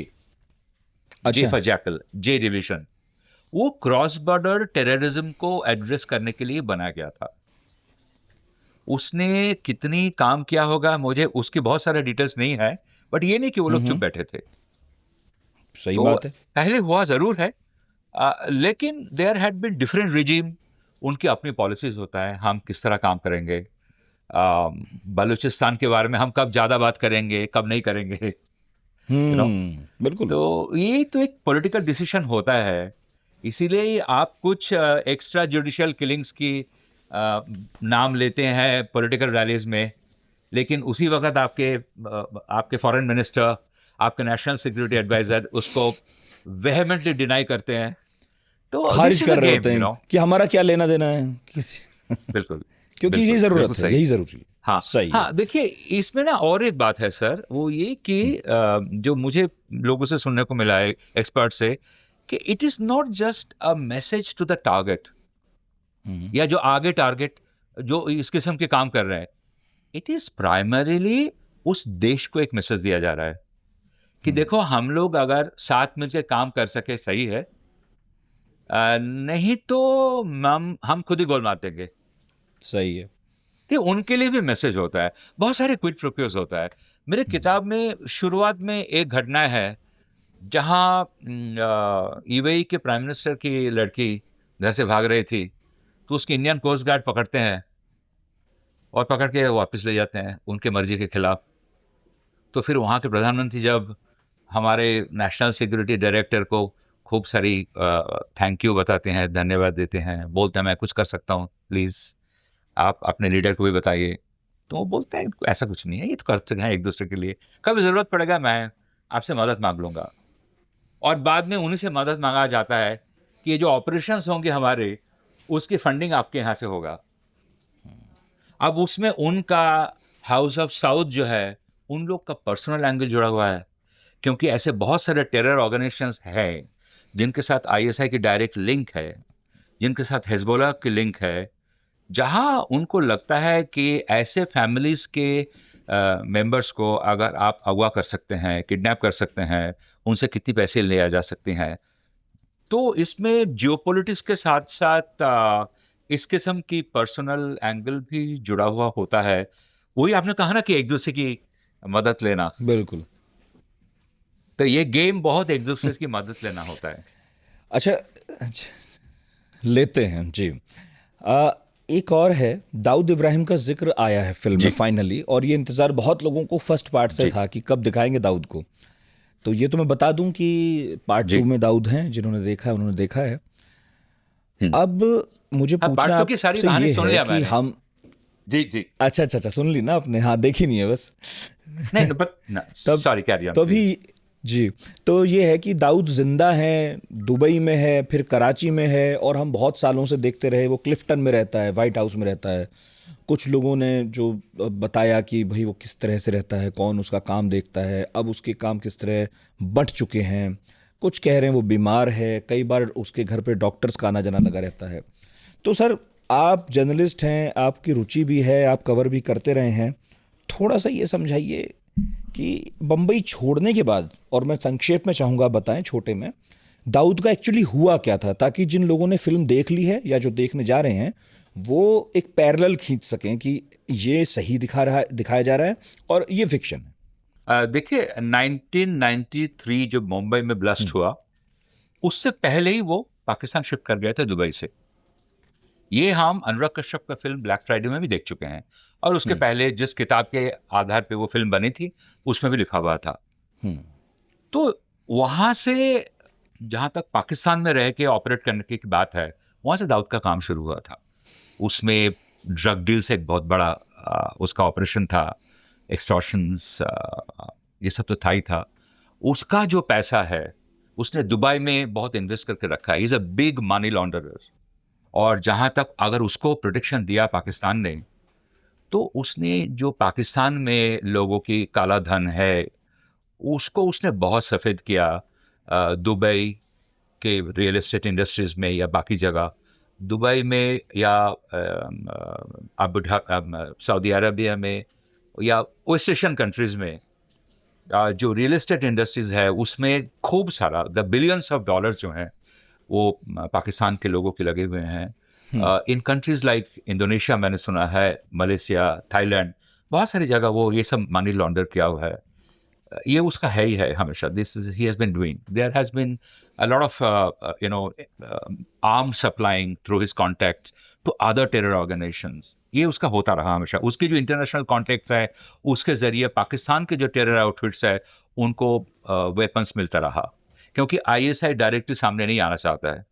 for jackal, J division. वो क्रॉस बॉर्डर टेररिज्म को एड्रेस करने के लिए बनाया गया था। उसने कितनी काम किया होगा, मुझे उसकी बहुत सारे डिटेल्स नहीं है, बट ये नहीं कि वो लोग चुप बैठे थे। सही तो बात है। पहले हुआ जरूर है, लेकिन there had been different regime, उनकी अपनी पॉलिसीज होता है, हम किस तरह काम करेंगे। बलूचिस्तान के बारे में हम कब ज्यादा बात करेंगे, कब नहीं करेंगे, you know? बिल्कुल। तो ये तो एक पॉलिटिकल डिसीजन होता है। इसीलिए आप कुछ एक्स्ट्रा जुडिशियल किलिंग्स की नाम लेते हैं पॉलिटिकल रैलीज में, लेकिन उसी वक्त आपके फॉरेन मिनिस्टर, आपके नेशनल सिक्योरिटी एडवाइजर उसको वेहेमेंटली डिनाई करते हैं। तो खारिज कर रहे होते you हैं know? कि हमारा क्या लेना देना है किसी बिल्कुल, क्योंकि यही बिल्कुल, जरूरत बिल्कुल है, सही। यही जरूरी है। हाँ, सही है। हाँ, देखिए, इसमें ना और एक बात है सर, वो ये कि जो मुझे लोगों से सुनने को मिला है, एक्सपर्ट से, कि it is not just a message to the target, या जो आगे टारगेट जो इस किस्म के काम कर रहे हैं, इट इज प्राइमरीली उस देश को एक मैसेज दिया जा रहा है कि देखो, हम लोग अगर साथ मिलकर काम कर सके सही है, नहीं तो हम खुद ही गोल मार देंगे। सही है। तो उनके लिए भी मैसेज होता है। बहुत सारे क्विड प्रोक्योर्स होता है। मेरे किताब में शुरुआत में एक घटना है जहां यूएई के प्राइम मिनिस्टर की लड़की घर से भाग रही थी, तो उसकी इंडियन कोस्ट गार्ड पकड़ते हैं और पकड़ के वापस ले जाते हैं उनके मर्जी के खिलाफ। तो फिर वहाँ के प्रधानमंत्री जब हमारे नेशनल सिक्योरिटी डायरेक्टर को खूब सारी थैंक यू बताते हैं, धन्यवाद देते हैं, बोलते हैं मैं कुछ कर सकता हूँ, प्लीज़ आप अपने लीडर को भी बताइए। तो वो बोलते हैं ऐसा कुछ नहीं है, ये तो कर सकते हैं एक दूसरे के लिए, कभी ज़रूरत पड़ेगा मैं आपसे मदद मांग लूँगा। और बाद में उन्हीं से मदद मांगा जाता है कि ये जो ऑपरेशंस होंगे हमारे, उसकी फंडिंग आपके यहाँ से होगा। अब उसमें उनका हाउस ऑफ साउथ जो है, उन लोग का पर्सनल एंगल जुड़ा हुआ है, क्योंकि ऐसे बहुत सारे टेरर ऑर्गेनाइजेशंस हैं जिनके साथ आईएसआई की डायरेक्ट लिंक है, जिनके साथ हिजबुल्लाह की लिंक है, जहां उनको लगता है कि ऐसे फैमिलीज के मेंबर्स को अगर आप अगवा कर सकते हैं, किडनैप कर सकते हैं, उनसे कितनी पैसे लिया जा सकते हैं। तो इसमें जियोपॉलिटिक्स के साथ साथ इस किस्म की पर्सनल एंगल भी जुड़ा हुआ होता है। वही आपने कहा ना कि एक दूसरे की मदद लेना, बिल्कुल। तो ये गेम बहुत एक दूसरे की मदद लेना होता है। अच्छा, लेते हैं जी। एक और है, दाऊद इब्राहिम का जिक्र आया है फिल्म में जी फाइनली, और ये इंतजार बहुत लोगों को फर्स्ट पार्ट से जी था कि कब दिखाएंगे दाऊद को। तो ये तो मैं बता दूं कि पार्ट जी 2 में दाऊद हैं, जिन्होंने देखा है उन्होंने देखा है। हम्म। अब मुझे हाँ, पार्ट पूछना टू की सारी आपसे कहानी ये सुन है लिया कि मैंने। हम, जी जी। अच्छा अच्छा अच्छा, सुन ली ना आपने? हाँ, देखी नहीं है बस। नहीं बट तब सॉरी, कैरी ऑन तो प्लीज। भी जी, तो ये है कि दाऊद जिंदा है, दुबई में है, फिर कराची में है, और हम बहुत सालों से देखते रहे वो क्लिफ्टन में रहता है, वाइट हाउस में रहता है। कुछ लोगों ने जो बताया कि भाई वो किस तरह से रहता है, कौन उसका काम देखता है, अब उसके काम किस तरह बंट चुके हैं। कुछ कह रहे हैं वो बीमार है, कई बार उसके घर पे डॉक्टर्स का आना जाना लगा रहता है। तो सर, आप जर्नलिस्ट हैं, आपकी रुचि भी है, आप कवर भी करते रहे हैं, थोड़ा सा ये समझाइए कि बम्बई छोड़ने के बाद, और मैं संक्षेप में चाहूँगा बताएं छोटे में, दाऊद का एक्चुअली हुआ क्या था, ताकि जिन लोगों ने फिल्म देख ली है या जो देखने जा रहे हैं वो एक पैरेलल खींच सकें कि ये सही दिखाया जा रहा है और ये फिक्शन है। देखिए 1993 जब मुंबई में ब्लास्ट हुआ, उससे पहले ही वो पाकिस्तान शिफ्ट कर गए थे दुबई से। ये हम अनुराग कश्यप का फिल्म ब्लैक फ्राइडे में भी देख चुके हैं, और उसके पहले जिस किताब के आधार पे वो फिल्म बनी थी उसमें भी लिखा हुआ था। तो वहां से जहां तक पाकिस्तान में रह के ऑपरेट करने की बात है, वहां से दाऊद का काम शुरू हुआ था। उसमें ड्रग डील से एक बहुत बड़ा उसका ऑपरेशन था, एक्सटॉर्शंस, ये सब तो था ही था। उसका जो पैसा है उसने दुबई में बहुत इन्वेस्ट करके रखा है। Is a big money launderer. और जहां तक अगर उसको प्रोटेक्शन दिया पाकिस्तान ने, तो उसने जो पाकिस्तान में लोगों की काला धन है उसको उसने बहुत सफ़ेद किया। दुबई के रियल एस्टेट इंडस्ट्रीज में या बाकी जगह, दुबई में या सऊदी अरबिया में या वेस्ट एशियन कंट्रीज में, जो रियल एस्टेट इंडस्ट्रीज है उसमें खूब सारा द बिलियंस ऑफ डॉलर्स जो हैं वो पाकिस्तान के लोगों के लगे हुए हैं। इन कंट्रीज लाइक इंडोनेशिया मैंने सुना है, मलेशिया, थाईलैंड, बहुत सारी जगह वो ये सब मनी लॉन्डर किया हुआ है। ये उसका है ही है हमेशा। This is he has been doing, there has been a lot of arm supplying through his contacts to other terror organisations. ये उसका होता रहा हमेशा। उसकी जो इंटरनेशनल कॉन्टैक्ट्स है उसके जरिए पाकिस्तान के जो टेरर आउटफिट्स है उनको वेपन्स मिलता रहा, क्योंकि आईएसआई डायरेक्टली सामने नहीं आना चाहता है।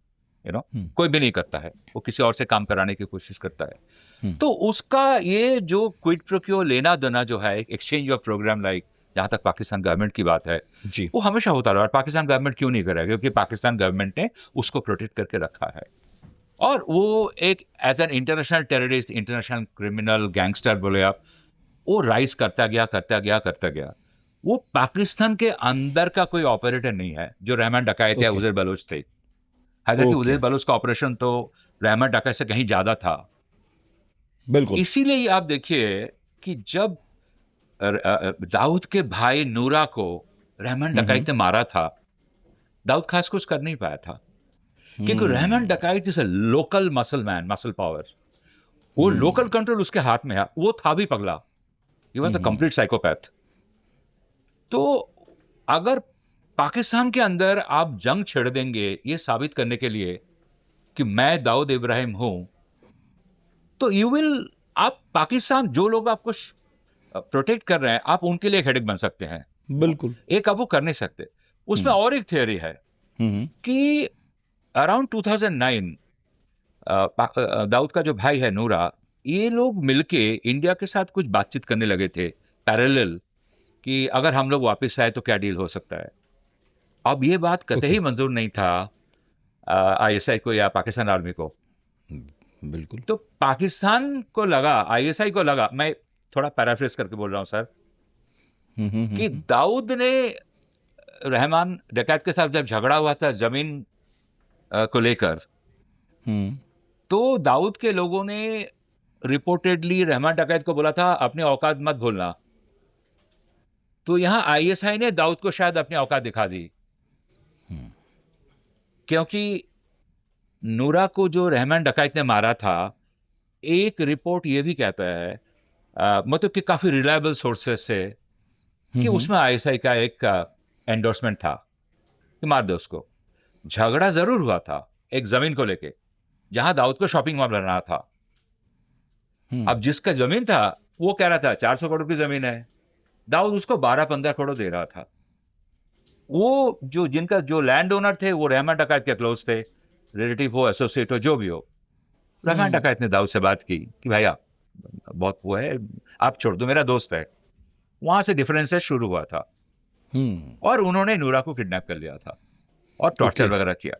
कोई भी नहीं करता है, वो किसी और से काम कराने की कोशिश करता है। तो उसका ये जो क्विड प्रो क्यो लेना देना जो है, एक्सचेंज ऑफ प्रोग्राम, लाइक जहां तक पाकिस्तान गवर्नमेंट की बात है, जी, वो हमेशा होता रहा। और पाकिस्तान गवर्नमेंट क्यों नहीं करेगा? क्योंकि पाकिस्तान गवर्नमेंट ने उसको प्रोटेक्ट करके रखा है। और वो एक as an international terrorist, international criminal, gangster बोले आप, वो राइज करता गया करता गया करता गया। वो पाकिस्तान के अंदर का कोई ऑपरेटर नहीं है जो रहमान डकायत या ओके उज़ैर बलोच थे। हालांकि ओके, उज़ैर बलोच का ऑपरेशन तो रहमान डकायत से कहीं ज्यादा था। बिल्कुल। इसीलिए आप देखिए कि जब दाऊद के भाई नूरा को रहमान डकायत ने मारा था, दाऊद खास कुछ कर नहीं पाया था, क्योंकि Rehman Dakait is a local muscle man, muscle power. वो लोकल कंट्रोल उसके हाथ में है। वो था भी पगला, he was a complete psychopath. तो अगर पाकिस्तान के अंदर आप जंग छेड़ देंगे ये साबित करने के लिए कि मैं दाऊद इब्राहिम हूं, तो यू विल, आप पाकिस्तान जो लोग आपको प्रोटेक्ट कर रहे हैं, आप उनके लिए हेडेक बन सकते हैं। बिल्कुल। एक आप वो कर नहीं सकते। उसमें और एक थियोरी है कि अराउंड 2009 दाऊद का जो भाई है नूरा, ये लोग मिलके इंडिया के साथ कुछ बातचीत करने लगे थे पैरेलल, कि अगर हम लोग वापस आए तो क्या डील हो सकता है। अब ये बात ओके, कतई मंजूर नहीं था आईएसआई को या पाकिस्तान आर्मी को। बिल्कुल। तो पाकिस्तान को लगा, आईएसआई को लगा, मैं थोड़ा पैराफ्रेज करके बोल रहा हूं सर, कि दाऊद ने रहमान डकैत के साथ जब झगड़ा हुआ था जमीन को लेकर, तो दाऊद के लोगों ने रिपोर्टेडली रहमान डकैत को बोला था अपनी औकात मत भूलना। तो यहां आईएसआई ने दाऊद को शायद अपनी औकात दिखा दी, क्योंकि नूरा को जो रहमान डकैत ने मारा था, एक रिपोर्ट ये भी कहता है, मतलब कि काफी रिलायबल सोर्सेस से, कि उसमें आईएसआई का एक एंडोर्समेंट था कि मार दो उसको। झगड़ा जरूर हुआ था एक जमीन को लेके, जहां दाऊद को शॉपिंग मॉल बनाना था। अब जिसका जमीन था वो कह रहा था 400 करोड़ की जमीन है, दाऊद उसको 12-15 करोड़ दे रहा था। वो जो जिनका जो लैंड ओनर थे वो रहमान डकैत के क्लोज थे, रिलेटिव हो, एसोसिएट हो, जो भी हो। रहमान डकैत ने दाऊद से बात की कि भाई आप बहुत वो है, आप छोड़ दो, मेरा दोस्त है। वहां से डिफरेंसेस शुरू हुआ था और उन्होंने नूरा को किडनैप कर लिया था और टॉर्चर ओके। वगैरह किया।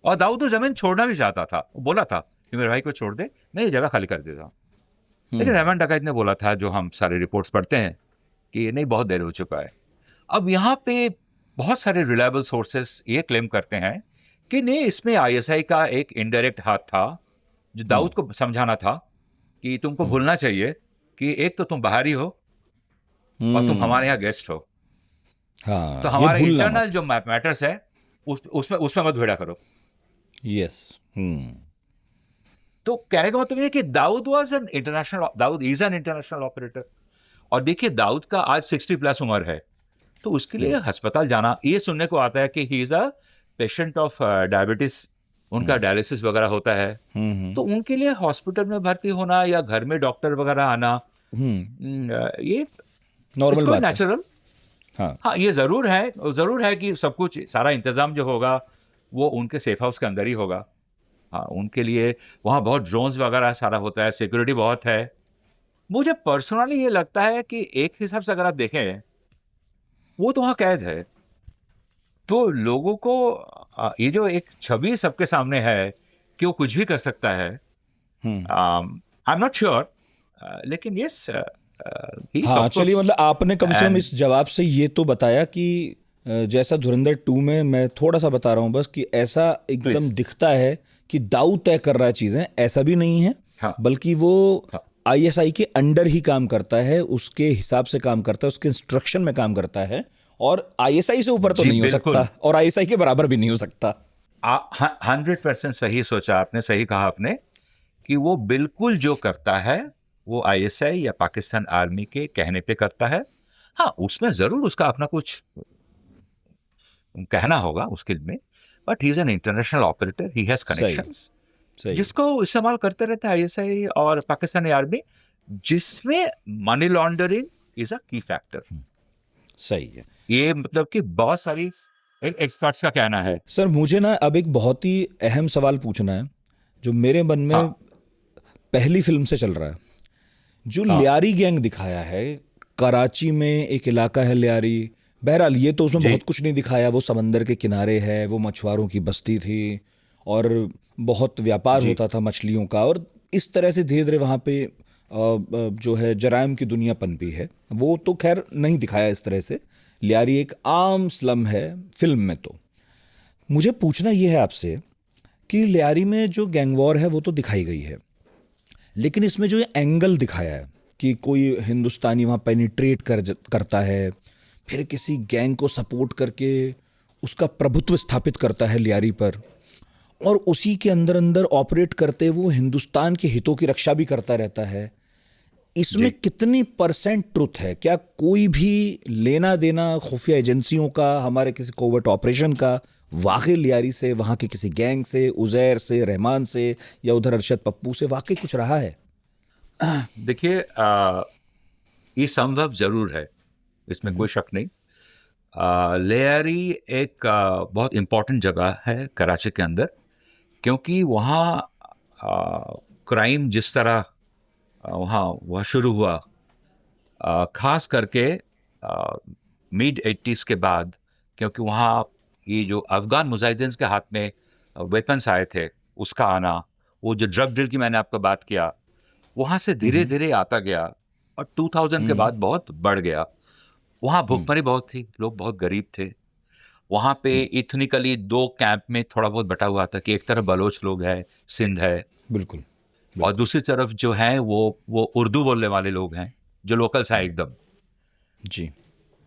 और दाऊद तो जमीन छोड़ना भी चाहता था, वो बोला था कि मेरे भाई को छोड़ दे, मैं ये जगह खाली कर देता हूँ। लेकिन रहमान डकैत ने बोला था, जो हम सारे रिपोर्ट्स पढ़ते हैं, कि ये नहीं, बहुत देर हो चुका है। अब यहाँ पे बहुत सारे रिलायबल सोर्सेस ये क्लेम करते हैं कि नहीं, इसमें आईएसआई का एक इनडायरेक्ट हाथ था, जो दाऊद को समझाना था कि तुमको भूलना चाहिए कि एक तो तुम बाहरी हो और तुम हमारे यहाँ गेस्ट हो, तो हाँ, ये हमारे भूलना इंटरनल मत। जो मैटर्स है उसमें मत भेड़ा करो। यस। तो कहने का मतलब ये है कि Dawood is an international operator. और देखिए, दाऊद का आज 60+ उम्र है, तो उसके लिए अस्पताल जाना, ये सुनने को आता है कि he is a patient of diabetes, उनका डायलिसिस वगैरह होता है, तो उनके लिए हॉस्पिटल में भर्ती होना या घर में डॉक्टर वगैरह आना, ये नॉर्मल इसको बात है। नेचुरल। हाँ। हाँ, ये जरूर है कि सब कुछ, सारा इंतजाम जो होगा वो उनके सेफ हाउस के अंदर ही होगा। हाँ, उनके लिए वहाँ बहुत ड्रोन्स वगैरह सारा होता है, सिक्योरिटी बहुत है। मुझे पर्सनली ये लगता है कि एक हिसाब से अगर आप देखें, वो तो वहाँ कैद है, तो लोगों को ये जो एक छवि सबके सामने है कि वो कुछ भी कर सकता है, आई एम नॉट श्योर, लेकिन यस, ही हाँ, ऑफ चलिए, कोर्स। मतलब आपने कम से कम एंड इस जवाब से ये तो बताया कि जैसा धुरंधर 2 में, मैं थोड़ा सा बता रहा हूँ बस, कि ऐसा एकदम प्लीज, दिखता है कि दाऊद तय कर रहा है चीजें, ऐसा भी नहीं है। हाँ बल्कि वो हाँ, आईएसआई के अंडर ही काम करता है, उसके हिसाब से काम करता है, उसके इंस्ट्रक्शन में काम करता है, और आईएसआई से ऊपर तो जी नहीं हो सकता बिल्कुल, और आईएसआई के बराबर भी नहीं हो सकता। 100% सही सोचा आपने, सही कहा आपने कि वो बिल्कुल जो करता है वो आईएसआई या पाकिस्तान आर्मी के कहने पे करता है। हाँ, उसमें जरूर उसका अपना कुछ कहना होगा उसके में, but he is an international operator, he has सही। कनेक्शंस, सही है। जिसको इस्तेमाल करते रहते हैं आईएसआई और पाकिस्तानी आर्मी, जिसमें मनी लॉन्ड्रिंग इज अ की फैक्टर। सही है। ये मतलब कि बहुत सारी एक्सपर्ट्स का कहना है। सर, मुझे ना अब एक बहुत ही अहम सवाल पूछना है, जो मेरे मन में हाँ पहली फिल्म से चल रहा है। जो हाँ लियारी गैंग दिखाया है, कराची में एक इलाका है लियारी। बहरहाल ये तो उसमें जी बहुत कुछ नहीं दिखाया, वो समंदर के किनारे है, वो मछुआरों की बस्ती थी और बहुत व्यापार जी होता था मछलियों का, और इस तरह से धीरे धीरे वहाँ पे जो है जराइम की दुनिया पनपी है। वो तो खैर नहीं दिखाया इस तरह से। लियारी एक आम स्लम है फिल्म में। तो मुझे पूछना ये है आपसे कि लियारी में जो गैंग वॉर है वो तो दिखाई गई है, लेकिन इसमें जो ये एंगल दिखाया है कि कोई हिंदुस्तानी वहाँ पेनिट्रेट करता है, फिर किसी गैंग को सपोर्ट करके उसका प्रभुत्व स्थापित करता है लियारी पर, और उसी के अंदर अंदर ऑपरेट करते वो हिंदुस्तान के हितों की रक्षा भी करता रहता है, इसमें जी। कितनी परसेंट ट्रुथ है? क्या कोई भी लेना देना खुफिया एजेंसियों का, हमारे किसी कोवर्ट ऑपरेशन का वाकई लियारी से, वहाँ के किसी गैंग से, उजैर से, रहमान से, या उधर अरशद पप्पू से वाकई कुछ रहा है? देखिए, ये संभव जरूर है, इसमें कोई शक नहीं। लेयरी एक बहुत इम्पोर्टेंट जगह है कराची के अंदर, क्योंकि वहाँ क्राइम जिस तरह वहाँ वह शुरू हुआ, खास करके मिड 80s के बाद, क्योंकि वहाँ ये जो अफगान मुजाहिदीन के हाथ में वेपन्स आए थे, उसका आना, वो जो ड्रग डील की मैंने आपको बात किया, वहाँ से धीरे धीरे आता गया और 2000 के बाद बहुत बढ़ गया। वहाँ भूखमरी बहुत थी, लोग बहुत गरीब थे। वहाँ पे इथनिकली दो कैंप में थोड़ा बहुत बटा हुआ था कि एक तरफ बलोच लोग हैं, सिंध है, बिल्कुल। और बिल्कुल। दूसरी तरफ जो हैं वो उर्दू बोलने वाले लोग हैं, जो लोकल्स हैं एकदम। जी।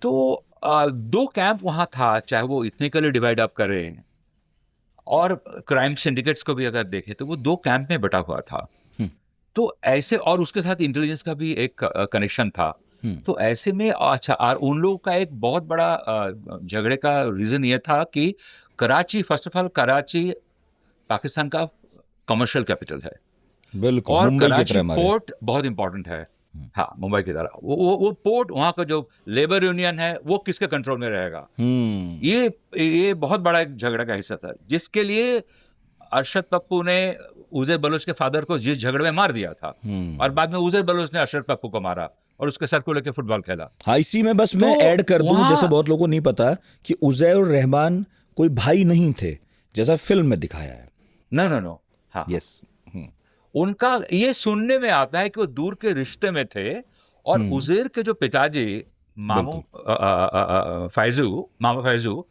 तो दो कैंप वहाँ था, चाहे वो इथनिकली डिवाइड अप करें और क्राइम सिंडिकेट्स को भी अगर देखें, तो वो दो कैंप में बटा हुआ था। तो ऐसे, और उसके साथ इंटेलिजेंस का भी एक कनेक्शन था। तो ऐसे में अच्छा, और उन लोगों का एक बहुत बड़ा झगड़े का रीज़न ये था कि Karachi, first of all Karachi Pakistan का कमर्शियल कैपिटल है, बिल्कुल, और मुंबई की कराची तरह हमारे। पोर्ट बहुत इंपॉर्टेंट है। हाँ, मुंबई की तरह वो पोर्ट, वहाँ का जो लेबर यूनियन है वो किसके कंट्रोल में रहेगा, हम्म। ये बहुत बड़ा एक झगड़ा का हिस्सा था, जिसके लिए अरशद पप्पू ने उज़ैर बलोच के फादर को जिस झगड़े में मार दिया था, और बाद में उज़ैर बलोच ने अरशद पप्पू को मारा और उसके सर को लेकर फुटबॉल खेला। हाँ, इसी में बस तो मैं ऐड कर दूं, जैसे वहाँ बहुत लोगों को नहीं पता कि उज़ैर और रहमान कोई भाई नहीं थे, जैसा फिल्म में दिखाया है। नो नो नो, हाँ, यस। उनका ये सुनने में आता है कि वो दूर के रिश्ते में थे, और उज़ैर के जो पिताजी मामू बिल्कुल। मामा फैजू,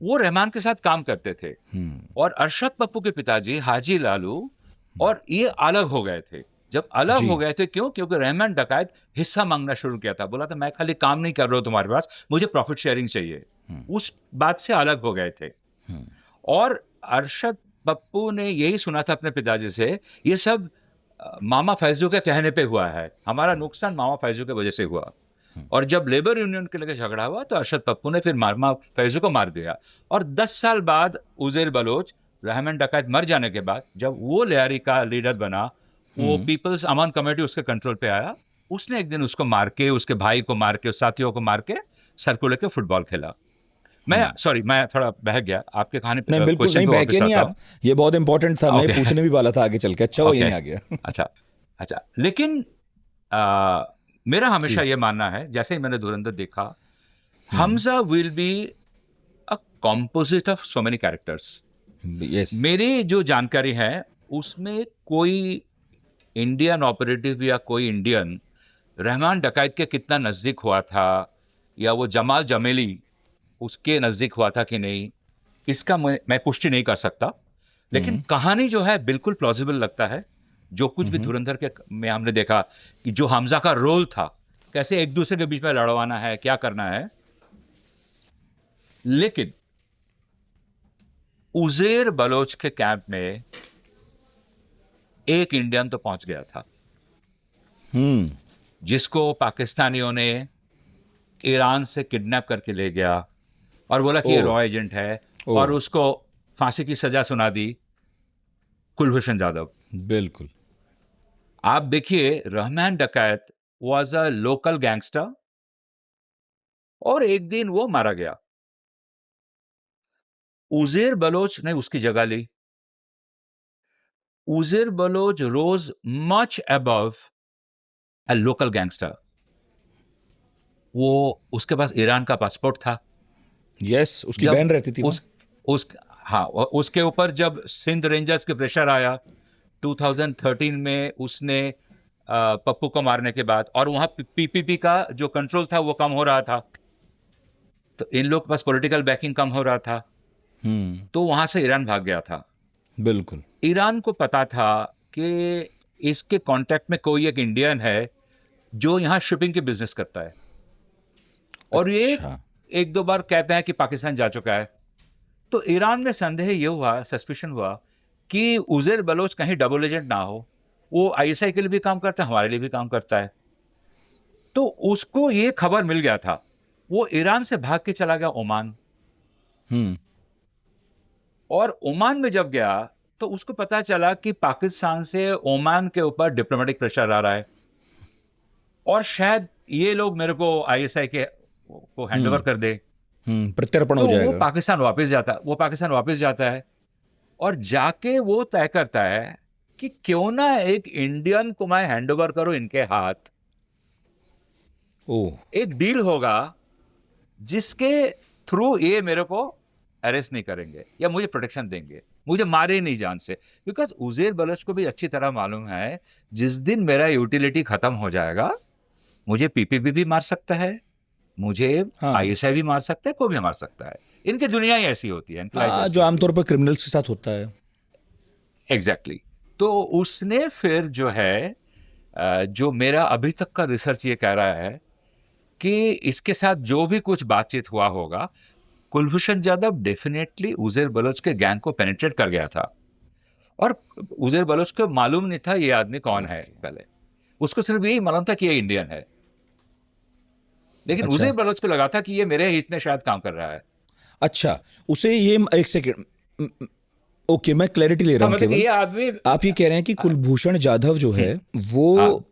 वो रहमान के साथ काम करते थे, और अरशद पप्पू के पिताजी हाजी लालू, और ये अलग हो गए थे। जब अलग जी। हो गए थे, क्यों? क्योंकि रहमान डकैत हिस्सा मांगना शुरू किया था, बोला था मैं खाली काम नहीं कर रहा हूं तुम्हारे पास, मुझे प्रॉफिट शेयरिंग चाहिए। उस बात से अलग हो गए थे। और अरशद पप्पू ने यही सुना था अपने पिताजी से, ये सब मामा फैजू के कहने पे हुआ है, हमारा नुकसान मामा फैजू की वजह से हुआ। और जब लेबर यूनियन के लेकर झगड़ा हुआ तो अरशद पप्पू ने फिर मामा फैजू को मार दिया। और 10 साल बाद उज़ैर बलोच, रहमान डकैत मर जाने के बाद, जब वो लियारी का लीडर बना, वो पीपल्स अमान कमेटी उसके कंट्रोल पे आया, उसने एक दिन उसको मार के, उसके भाई को मार के, उस साथियों को मार के, सर को लेकर फुटबॉल खेला। मैं थोड़ा बहक गया आपके कहानी पे, नहीं, बिल्कुल क्वेश्चन नहीं, पे बहके वापस नहीं आता आप, हूँ। ये बहुत इंपॉर्टेंट था, मैं ओके, पूछने भी वाला था आगे चल के, अच्छा वो ओके, यहीं आ गया। अच्छा, अच्छा, लेकिन मेरा हमेशा जी। ये मानना है, जैसे ही मैंने धुरंधर देखा, Hamza will be a composite of so many characters. Yes. मेरी जो जानकारी है उसमें कोई इंडियन ऑपरेटिव या कोई इंडियन रहमान डकैत के कितना नज़दीक हुआ था, या वो जमाल जमेली उसके नज़दीक हुआ था कि नहीं, इसका मैं पुष्टि नहीं कर सकता। लेकिन कहानी जो है बिल्कुल प्लॉजिबल लगता है। जो कुछ भी धुरंधर के में हमने देखा कि जो हमजा का रोल था, कैसे एक दूसरे के बीच में लड़वाना है, क्या करना है। लेकिन उज़ैर बलोच के कैंप में एक इंडियन तो पहुंच गया था, हम्म। जिसको पाकिस्तानियों ने ईरान से किडनैप करके ले गया और बोला कि ओ। ये रॉ एजेंट है, ओ। और उसको फांसी की सजा सुना दी, कुलभूषण जाधव। बिल्कुल। आप देखिए, रहमान डकैत वॉज अ लोकल गैंगस्टर, और एक दिन वो मारा गया। उज़ैर बलोच ने उसकी जगह ली। Uzair Baloch rose much above a local gangster. वो, उसके पास ईरान का पासपोर्ट था। यस, उसकी जब बहन रहती थी वहाँ। उस हाँ, उसके ऊपर जब सिंध रेंजर्स के प्रेशर आया 2013 में, उसने पप्पू को मारने के बाद, और वहां पीपीपी का जो कंट्रोल था वो कम हो रहा था, तो इन लोग के पास पॉलिटिकल बैकिंग कम हो रहा था, तो वहां से ईरान भाग गया था। बिल्कुल। ईरान को पता था कि इसके कांटेक्ट में कोई एक इंडियन है जो यहाँ शिपिंग के बिजनेस करता है, और ये अच्छा। एक दो बार कहता है कि पाकिस्तान जा चुका है। तो ईरान में संदेह ये हुआ, सस्पिशन हुआ कि उज़ैर बलोच कहीं डबल एजेंट ना हो। वो आईएसआई के लिए भी काम करता है, हमारे लिए भी काम करता है। तो उसको ये खबर मिल गया था, वो ईरान से भाग के चला गया ओमान। और ओमान में जब गया तो उसको पता चला कि पाकिस्तान से ओमान के ऊपर डिप्लोमेटिक प्रेशर आ रहा है, और शायद ये लोग मेरे को आईएसआई के को हैंडओवर कर दे। प्रत्यर्पण तो हो जाएगा। वो पाकिस्तान वापस जाता है, और जाके वो तय करता है कि क्यों ना एक इंडियन को मैं हैंडओवर करूं इनके हाथ। ओह। एक डील होगा जिसके थ्रू ये मेरे को अरेस्ट नहीं करेंगे या मुझे प्रोटेक्शन देंगे, मुझे मारे नहीं जान से। बिकॉज उज़ैर बलोच को भी अच्छी तरह मालूम है, जिस दिन मेरा यूटिलिटी खत्म हो जाएगा, मुझे पीपीपी भी मार सकता है, मुझे हाँ। आईएसआई भी मार सकता है, कोई भी मार सकता है। इनकी दुनिया ही ऐसी होती है, इनकी लाइफ हाँ, ऐसी जो होती है। आमतौर पर क्रिमिनल्स के साथ होता है। एग्जैक्टली तो उसने फिर जो है, जो मेरा अभी तक का रिसर्च ये कह रहा है कि इसके साथ जो भी कुछ बातचीत हुआ होगा, कुलभूषण जाधव डेफिनेटली उज़ैर बलोच के गैंग को पेनिट्रेट कर गया था, और उज़ैर बलोच को मालूम नहीं था ये आदमी कौन है। पहले उसको सिर्फ यही मालूम था कि ये इंडियन है, लेकिन अच्छा। उज़ैर बलोच को लगा था कि ये मेरे हित में शायद काम कर रहा है। अच्छा, उसे ये, एक सेकेंड, ओके, मैं क्लैरिटी ले रहा हूँ मतलब केवल। ये आदमी आप ये कह रहे हैं कि कुलभूषण जाधव जो है वो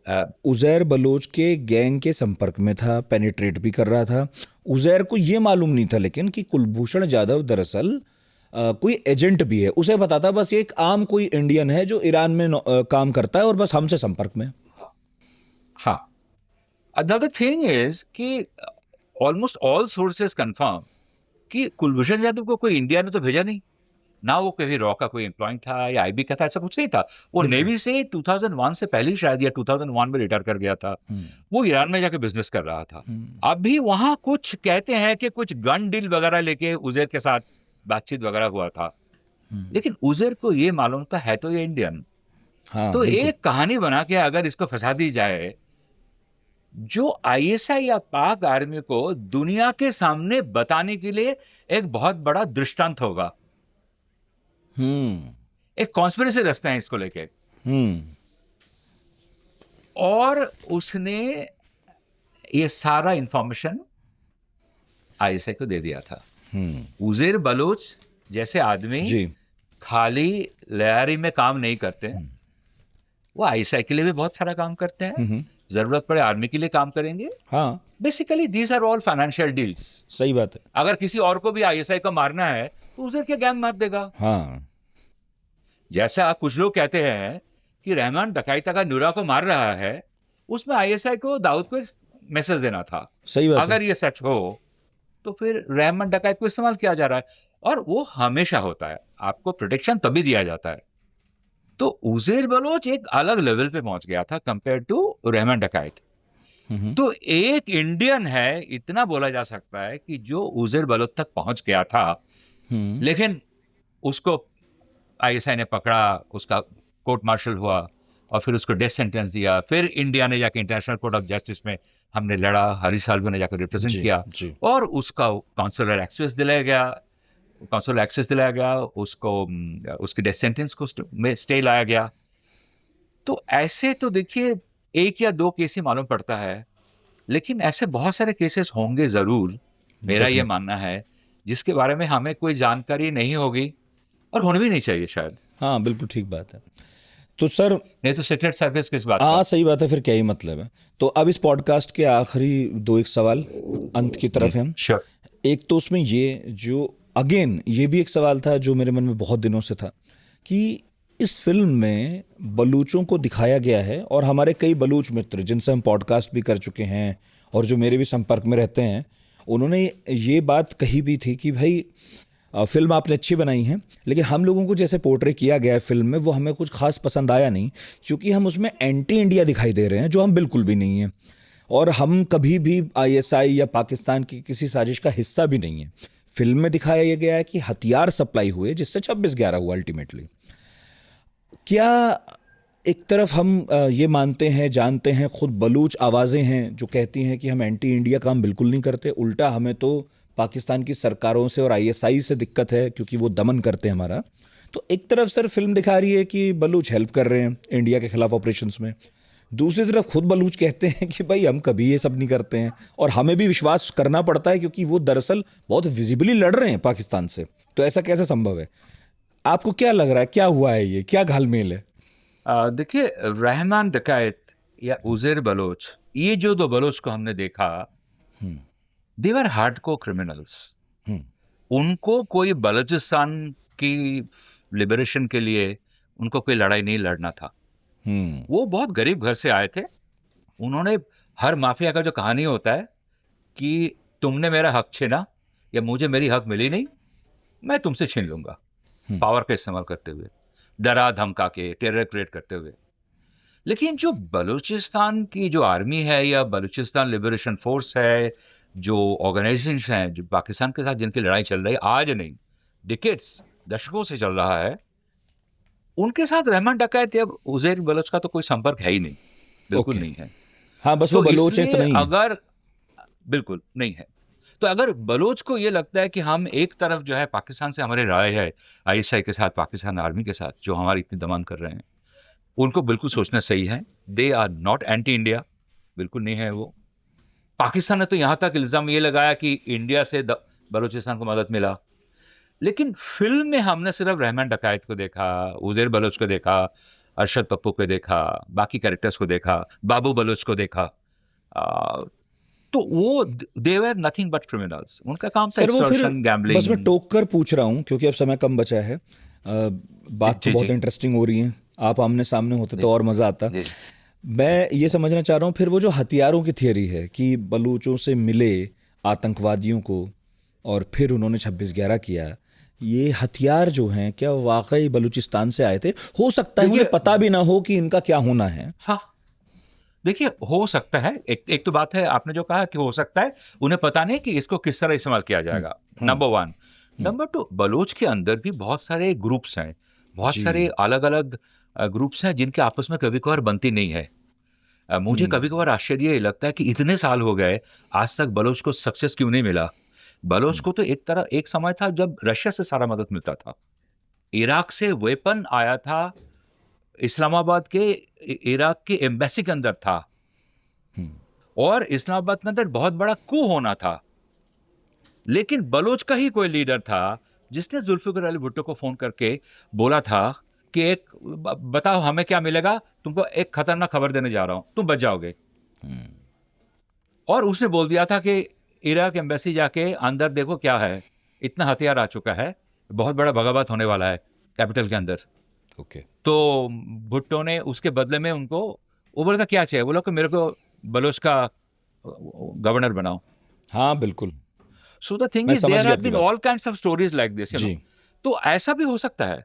उजैर बलोच के गैंग के संपर्क में था, पेनिट्रेट भी कर रहा था। उजैर को ये मालूम नहीं था लेकिन कि कुलभूषण जाधव दरअसल कोई एजेंट भी है। उसे पता था बस ये एक आम कोई इंडियन है जो ईरान में काम करता है और बस हमसे संपर्क में है। हाँ, अनदर थिंग इज कि ऑलमोस्ट ऑल सोर्सेस कंफर्म कि कुलभूषण यादव को कोई इंडिया ने तो भेजा नहीं, ना वो कभी रॉ का कोई एम्प्लॉय था या आईबी का था, ऐसा कुछ नहीं था। वो नेवी से 2001 से पहले शायद या 2001 में रिटायर कर गया था। वो ईरान में जाके बिजनेस कर रहा था। अभी वहां कुछ कहते हैं कि कुछ गन डील वगैरह लेके उजैर के साथ बातचीत वगैरह हुआ था, लेकिन उजैर को ये मालूम था है तो ये इंडियन। हाँ, तो बिल्कुल। एक कहानी बना के अगर इसको फंसा दी जाए, जो आईएसआई या पाक आर्मी को दुनिया के सामने बताने के लिए एक बहुत बड़ा दृष्टांत होगा। एक कॉन्स्पिरेसी रचते हैं इसको लेके, और उसने ये सारा इंफॉर्मेशन आईएसआई को दे दिया था। उजैर बलोच जैसे आदमी जी। खाली लयारी में काम नहीं करते हैं, वो आईएसआई के लिए भी बहुत सारा काम करते हैं। जरूरत पड़े आर्मी के लिए काम करेंगे। हाँ, basically these are all financial deals. सही बात है। अगर किसी और को भी आईएसआई को मारना है तो उजैर क्या गैंग मार देगा। हाँ, जैसा कुछ लोग कहते हैं कि रहमान डकैता का नूरा को मार रहा है, उसमें आईएसआई को दाऊद को एक मैसेज देना था। सही बात है। अगर ये सच हो तो फिर रहमान डकैत को इस्तेमाल किया जा रहा है, और वो हमेशा होता है। आपको प्रोटेक्शन तभी दिया जाता है। तो उजैर बलोच एक अलग लेवल पे पहुंच गया था कंपेयर टू रहमान डकैत। तो एक इंडियन है, इतना बोला जा सकता है कि जो उजैर बलोच तक पहुंच गया था, लेकिन उसको आईएसआई ने पकड़ा, उसका कोर्ट मार्शल हुआ और फिर उसको डेथ सेंटेंस दिया। फिर इंडिया ने जाके इंटरनेशनल कोर्ट ऑफ जस्टिस में हमने लड़ा, हरीश साल्वे ने जाकर रिप्रेजेंट किया, और उसका काउंसुलर एक्सेस दिलाया गया, उसको उसकी डेथ सेंटेंस को में स्टे लाया गया। तो ऐसे तो देखिए एक या दो केस ही मालूम पड़ता है, लेकिन ऐसे बहुत सारे केसेस होंगे जरूर, मेरा ये मानना है, जिसके बारे में हमें कोई जानकारी नहीं होगी और होनी भी नहीं चाहिए शायद। हाँ, बिल्कुल ठीक बात है। तो सर, नहीं तो सीक्रेट सर्विस किस बात हाँ का? सही बात है, फिर क्या ही मतलब है। तो अब इस पॉडकास्ट के आखिरी दो एक सवाल अंत की तरफ हैं हम। श्योर। एक तो उसमें ये जो अगेन ये भी एक सवाल था जो मेरे मन में बहुत दिनों से था कि इस फिल्म में बलूचों को दिखाया गया है, और हमारे कई बलूच मित्र जिनसे हम पॉडकास्ट भी कर चुके हैं और जो मेरे भी संपर्क में रहते हैं, उन्होंने ये बात कही भी थी कि भाई फिल्म आपने अच्छी बनाई है, लेकिन हम लोगों को जैसे पोर्ट्रे किया गया है फिल्म में वो हमें कुछ खास पसंद आया नहीं, क्योंकि हम उसमें एंटी इंडिया दिखाई दे रहे हैं जो हम बिल्कुल भी नहीं हैं, और हम कभी भी आईएसआई या पाकिस्तान की किसी साजिश का हिस्सा भी नहीं है। फिल्म में दिखाया यह गया है कि हथियार सप्लाई हुए जिससे 26/11 हुआ अल्टीमेटली। क्या एक तरफ हम ये मानते हैं, जानते हैं, खुद बलूच आवाज़ें हैं जो कहती हैं कि हम एंटी इंडिया काम बिल्कुल नहीं करते, उल्टा हमें तो पाकिस्तान की सरकारों से और आईएसआई से दिक्कत है क्योंकि वो दमन करते हैं हमारा। तो एक तरफ सर फिल्म दिखा रही है कि बलूच हेल्प कर रहे हैं इंडिया के खिलाफ ऑपरेशंस में, दूसरी तरफ खुद बलूच कहते हैं कि भाई हम कभी ये सब नहीं करते हैं, और हमें भी विश्वास करना पड़ता है क्योंकि वो दरअसल बहुत विजिबली लड़ रहे हैं पाकिस्तान से। तो ऐसा कैसे संभव है? आपको क्या लग रहा है, क्या हुआ है, ये क्या घालमेल है? देखिए, रहमान डकैत या उजैर बलोच, ये जो दो बलोच को हमने देखा, दे वर हार्डकोर क्रिमिनल्स। उनको कोई बलूचिस्तान की लिबरेशन के लिए उनको कोई लड़ाई नहीं लड़ना था। वो बहुत गरीब घर से आए थे। उन्होंने, हर माफिया का जो कहानी होता है कि तुमने मेरा हक छीना या मुझे मेरी हक मिली नहीं, मैं तुमसे छीन लूंगा, पावर का इस्तेमाल करते हुए, डरा धमका के, टेरर क्रिएट करते हुए। लेकिन जो बलूचिस्तान की जो आर्मी है या बलूचिस्तान लिबरेशन फोर्स है, जो ऑर्गेनाइजेशन हैं जो पाकिस्तान के साथ जिनकी लड़ाई चल रही है, आज नहीं, डिकेड्स, दशकों से चल रहा है, उनके साथ रहमान डकैत या उजैर बलोच का तो कोई संपर्क है ही नहीं, बिल्कुल नहीं है। हाँ, बस तो वो बलोच है, इसलिए इतना ही है। अगर बिल्कुल नहीं है, तो अगर बलोच को ये लगता है कि हम एक तरफ जो है पाकिस्तान से हमारे राय है, आईएसआई के साथ, पाकिस्तान आर्मी के साथ जो हमारी इतनी दमन कर रहे हैं, उनको बिल्कुल सोचना सही है। They are not anti India, बिल्कुल नहीं है वो। पाकिस्तान ने तो यहाँ तक इल्ज़ाम ये लगाया कि इंडिया से बलूचिस्तान को मदद मिला, लेकिन फिल्म में हमने सिर्फ रहमान डकायत को देखा, उज़ैर बलोच को देखा, अरशद पप्पू को देखा, बाकी कैरेक्टर्स को देखा, बाबू बलोच को देखा। तो वो दे वर नथिंग बट क्रिमिनल्स। उनका काम था सर वो फिर एक्सटॉर्शन, बस गैम्बलिंग। मैं टोक कर पूछ रहा हूँ क्योंकि अब समय कम बचा है। बात तो जी, बहुत जी। इंटरेस्टिंग हो रही है, आप आमने सामने होते तो और मज़ा आता। जी। मैं ये समझना चाह रहा हूँ फिर वो जो हथियारों की थियरी है कि बलूचों से मिले आतंकवादियों को और फिर उन्होंने 26/11 किया, ये हथियार जो हैं क्या वाकई बलूचिस्तान से आए थे? हो सकता है देखिए, उन्हें पता भी ना हो कि इनका क्या होना है। हाँ, देखिए हो सकता है। एक तो बात है, आपने जो कहा कि हो सकता है, उन्हें पता नहीं कि इसको किस तरह इस्तेमाल किया जाएगा, नंबर 1। नंबर 2, बलूच के अंदर भी बहुत सारे ग्रुप्स हैं, बहुत जी। सारे अलग-अलग ग्रुप्स हैं जिनके आपस में कभी-कभार बनती नहीं है। मुझे कभी-कभार आश्चर्य ये लगता है कि इतने साल हो गए, आज तक बलोच को सक्सेस क्यों नहीं मिला? बलोच को तो एक समय था जब रशिया से सारा मदद मिलता था। इराक से वेपन आया था, इस्लामाबाद के इराक के एम्बेसी के अंदर था, और इस्लामाबाद के अंदर बहुत बड़ा कू होना था। लेकिन बलोच का ही कोई लीडर था जिसने जुल्फिकार अली भुट्टो को फोन करके बोला था कि बताओ हमें क्या मिलेगा, तुमको एक खतरनाक खबर देने जा रहा हूं, तुम बच जाओगे। और उसने बोल दिया था कि इराक एम्बेसी जाके अंदर देखो क्या है, इतना हथियार आ चुका है, बहुत बड़ा बगावत होने वाला है कैपिटल के अंदर। ओके। तो भुट्टो ने उसके बदले में उनको, वो बोला था क्या चाहिए, बोला कि मेरे को बलोच का गवर्नर बनाओ। हाँ बिल्कुल, सो द थिंग मैं इज समझ देयर गया हैव आपकी बीन बात। All kinds of stories like this, you know. जी। तो ऐसा भी हो सकता है,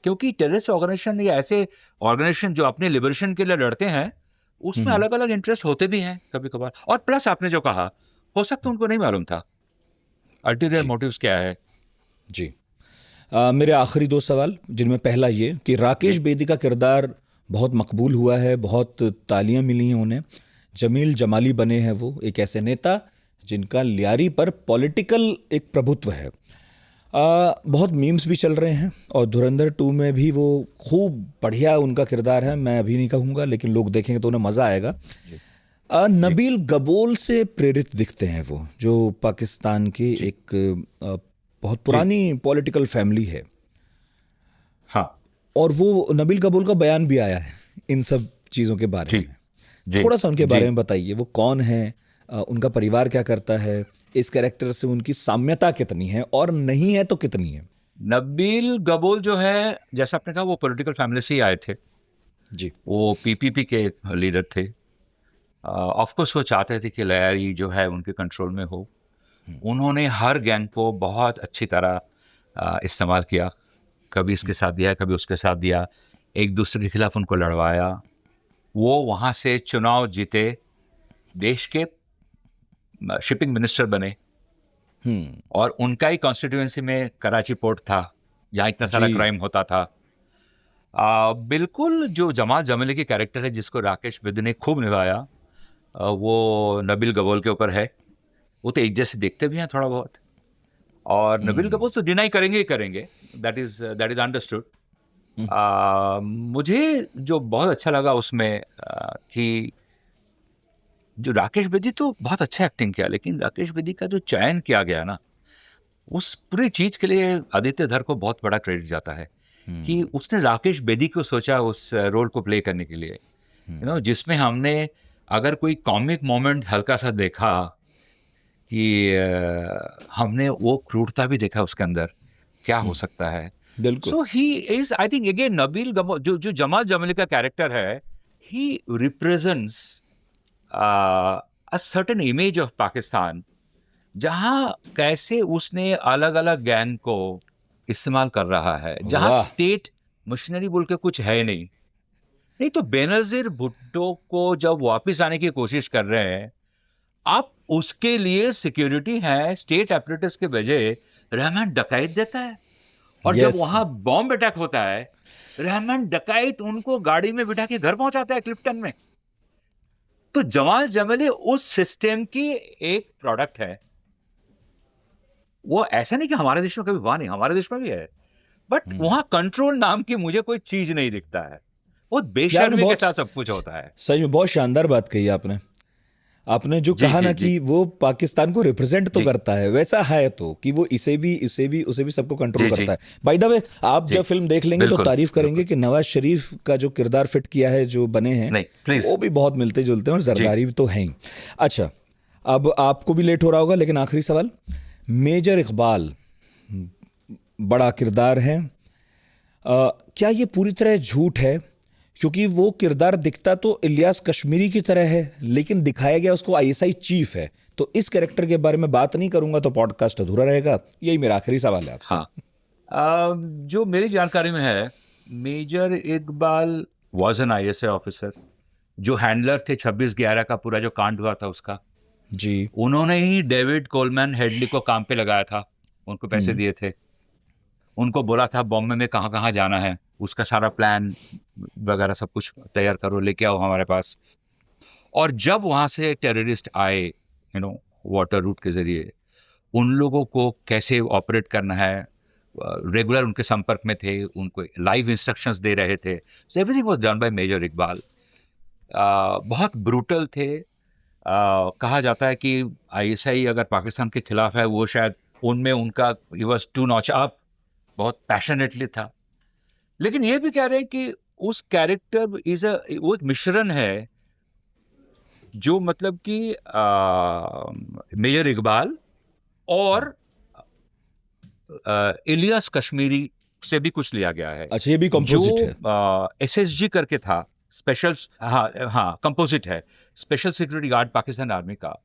क्योंकि टेररिस्ट ऑर्गेनाइजेशन या ऐसे ऑर्गेनाइजेशन जो अपने लिबरेशन के लिए लड़ते हैं, उसमें अलग अलग इंटरेस्ट होते भी हैं कभी कभार। और प्लस आपने जो कहा, हो सकता है उनको नहीं मालूम था अल्टीरियर जी। मोटिव्स क्या है। जी। मेरे आखिरी 2 सवाल, जिनमें पहला ये कि राकेश जी। बेदी का किरदार बहुत मकबूल हुआ है, बहुत तालियां मिली हैं उन्हें, जमील जमाली बने हैं वो एक ऐसे नेता जिनका लियारी पर पॉलिटिकल एक प्रभुत्व है। बहुत मीम्स भी चल रहे हैं और धुरंधर 2 में भी वो खूब बढ़िया उनका किरदार है। मैं अभी नहीं कहूँगा, लेकिन लोग देखेंगे तो उन्हें मज़ा आएगा। नबील गबोल से प्रेरित दिखते हैं वो, जो पाकिस्तान की जी। एक बहुत जी। पुरानी पॉलिटिकल फैमिली है, हाँ। और वो नबील गबोल का बयान भी आया है इन सब चीज़ों के बारे जी। में। जी। थोड़ा सा उनके जी। बारे में बताइए, वो कौन है, उनका परिवार क्या करता है, इस कैरेक्टर से उनकी साम्यता कितनी है और नहीं है तो कितनी है? नबील गबोल जो है, जैसा आपने कहा, वो पॉलिटिकल फैमिली से ही आए थे। जी। वो पीपीपी के लीडर थे। ऑफ कोर्स वो चाहते थे कि लयारी जो है उनके कंट्रोल में हो। उन्होंने हर गैंग को बहुत अच्छी तरह इस्तेमाल किया, कभी इसके साथ दिया, कभी उसके साथ दिया, एक दूसरे के खिलाफ उनको लड़वाया। वो वहाँ से चुनाव जीते, देश के शिपिंग मिनिस्टर बने, और उनका ही कॉन्स्टिट्यूएंसी में कराची पोर्ट था जहाँ इतना सारा जी। क्राइम होता था। बिल्कुल जो जमाल जमीली की कैरेक्टर है जिसको राकेश बेदी ने खूब निभाया, वो नबील गबोल के ऊपर है। वो तो एक जैसे देखते भी हैं थोड़ा बहुत, और नबील गबोल तो डिनाई करेंगे ही करेंगे, दैट इज अंडरस्टूड। मुझे जो बहुत अच्छा लगा उसमें कि जो राकेश बेदी तो बहुत अच्छा एक्टिंग किया, लेकिन राकेश बेदी का जो चयन किया गया ना, उस पूरी चीज के लिए आदित्य धर को बहुत बड़ा क्रेडिट जाता है कि उसने राकेश बेदी को सोचा उस रोल को प्ले करने के लिए, यू नो, जिसमें हमने अगर कोई कॉमिक मोमेंट हल्का सा देखा कि हमने वो क्रूरता भी देखा उसके अंदर, क्या हो सकता है। बिल्कुल। So he is, I think again, Nabeel Gabol जो जमाल जमली का कैरेक्टर है, he represents a certain image of Pakistan, जहां कैसे उसने अलग अलग गैंग को इस्तेमाल कर रहा है, जहां वाह। स्टेट मशीनरी बोल के कुछ है नहीं। नहीं तो बेनजीर भुट्टो को जब वापस आने की कोशिश कर रहे हैं, आप उसके लिए सिक्योरिटी है स्टेट एपरेटस के बजाय रहमान डकैत देता है। और जब यस। वहां बॉम्ब अटैक होता है, रहमान डकैत उनको गाड़ी में बिठा के घर पहुंचाता है क्लिफ्टन में। तो जमाल जमली उस सिस्टम की एक प्रोडक्ट है। वो ऐसा नहीं कि हमारे देश में कभी हुआ नहीं, हमारे देश में भी है, बट वहां कंट्रोल नाम की मुझे कोई चीज नहीं दिखता है। बहुत यार आपने बेशर्मी के बहुत साथ सब कुछ होता है। सच में बहुत शानदार बात कही आपने। आपने जो जी कहा जी ना जी कि वो पाकिस्तान को रिप्रेजेंट तो जी करता है, वैसा है तो कि वो इसे भी उसे भी सबको कंट्रोल जी जी करता है। बाय द वे, आप जी जब फिल्म देख लेंगे तो बिल्कुल तारीफ करेंगे बिल्कुल कि नवाज शरीफ का जो किरदार फिट किया है, जो बने हैं, नहीं प्लीज वो भी बहुत मिलते जुलते हैं और जी जरदारी भी तो हैं ही। अच्छा, अब आपको भी लेट हो रहा होगा, लेकिन आखिरी सवाल, मेजर इकबाल बड़ा किरदार है, क्या ये पूरी तरह झूठ है? क्योंकि वो किरदार दिखता तो इलियास कश्मीरी की तरह है, लेकिन दिखाया गया उसको आईएसआई चीफ है। तो इस कैरेक्टर के बारे में बात नहीं करूंगा तो पॉडकास्ट अधूरा रहेगा। यही मेरा आखिरी सवाल है आपसे। हाँ जो मेरी जानकारी में है, major Iqbal was an ISI officer जो हैंडलर थे 26/11 का पूरा जो कांड हुआ था उसका। जी। उन्होंने ही डेविड कोलमैन हेडली को काम पे लगाया था, उनको पैसे दिए थे, उनको बोला था बॉम्बे में कहाँ कहाँ जाना है, उसका सारा प्लान वगैरह सब कुछ तैयार करो, लेके आओ हमारे पास। और जब वहाँ से टेररिस्ट आए, वाटर रूट के जरिए, उन लोगों को कैसे ऑपरेट करना है, रेगुलर उनके संपर्क में थे, उनको लाइव इंस्ट्रक्शंस दे रहे थे। So everything was done by major Iqbal. बहुत ब्रूटल थे। कहा जाता है कि आईएसआई अगर पाकिस्तान के खिलाफ है, वो शायद उनमें उनका ही वाज टू नॉच अप, बहुत पैशनेटली था। लेकिन ये भी कह रहे हैं कि उस कैरेक्टर इज वो एक मिश्रण है, जो मतलब कि मेजर इकबाल और इलियास कश्मीरी से भी कुछ लिया गया है। अच्छा, ये भी जो कंपोजिट है। एसएसजी करके था, स्पेशल, हाँ हाँ कंपोजिट है, special security guard Pakistan army का।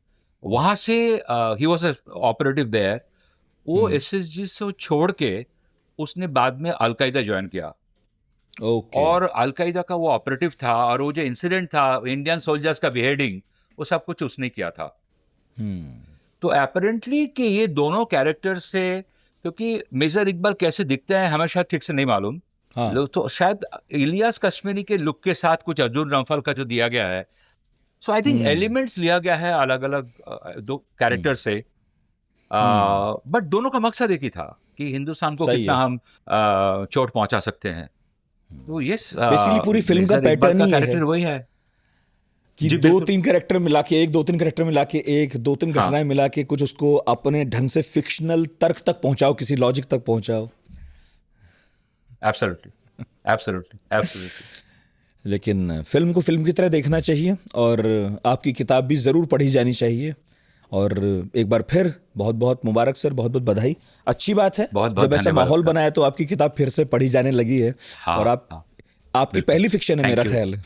वहां से ही वाज ऑपरेटिव देयर। वो एसएसजी से छोड़ के उसने बाद में अलकायदा ज्वाइन किया, ओके। और अलकायदा का वो ऑपरेटिव था, और वो जो इंसिडेंट था इंडियन सोल्जर्स का बिहेडिंग, वो सब कुछ उसने किया था। तो अपेरेंटली कि ये दोनों कैरेक्टर से, क्योंकि मेजर इकबाल कैसे दिखते हैं हमें शायद ठीक से नहीं मालूम, हाँ। लोग तो शायद इलियास कश्मीरी के लुक के साथ कुछ अर्जुन रामपाल का जो दिया गया है, सो आई थिंक एलिमेंट्स लिया गया है अलग अलग दो कैरेक्टर से, बट दोनों का मकसद एक ही था कि हिंदुस्तान को सही कितना है। हम चोट पहुंचा सकते हैं। तो यस, बेसिकली पूरी फिल्म का मेजर इकबाल पैटर्न का ही ये है कैरेक्टर वही है। कि जी दो बिल्कुल। तीन कैरेक्टर मिला के एक, दो तीन कैरेक्टर मिला के एक, दो तीन हाँ घटनाएं मिला के कुछ उसको अपने ढंग से फिक्शनल तर्क तक पहुंचाओ, किसी लॉजिक तक पहुंचाओ। Absolutely absolutely absolutely. लेकिन फिल्म को फिल्म की तरह देखना चाहिए, और आपकी किताब भी ज़रूर पढ़ी जानी चाहिए। और एक बार फिर बहुत बहुत मुबारक सर, बहुत बहुत बधाई। अच्छी बात है, बहुत बहुत जब ऐसा धन्यवाद माहौल आपका। बना है तो आपकी किताब फिर से पढ़ी जाने लगी है। हाँ और हाँ आपकी बिल्कुल, पहली फिक्शन है मेरा थैंक यू। ख्याल है।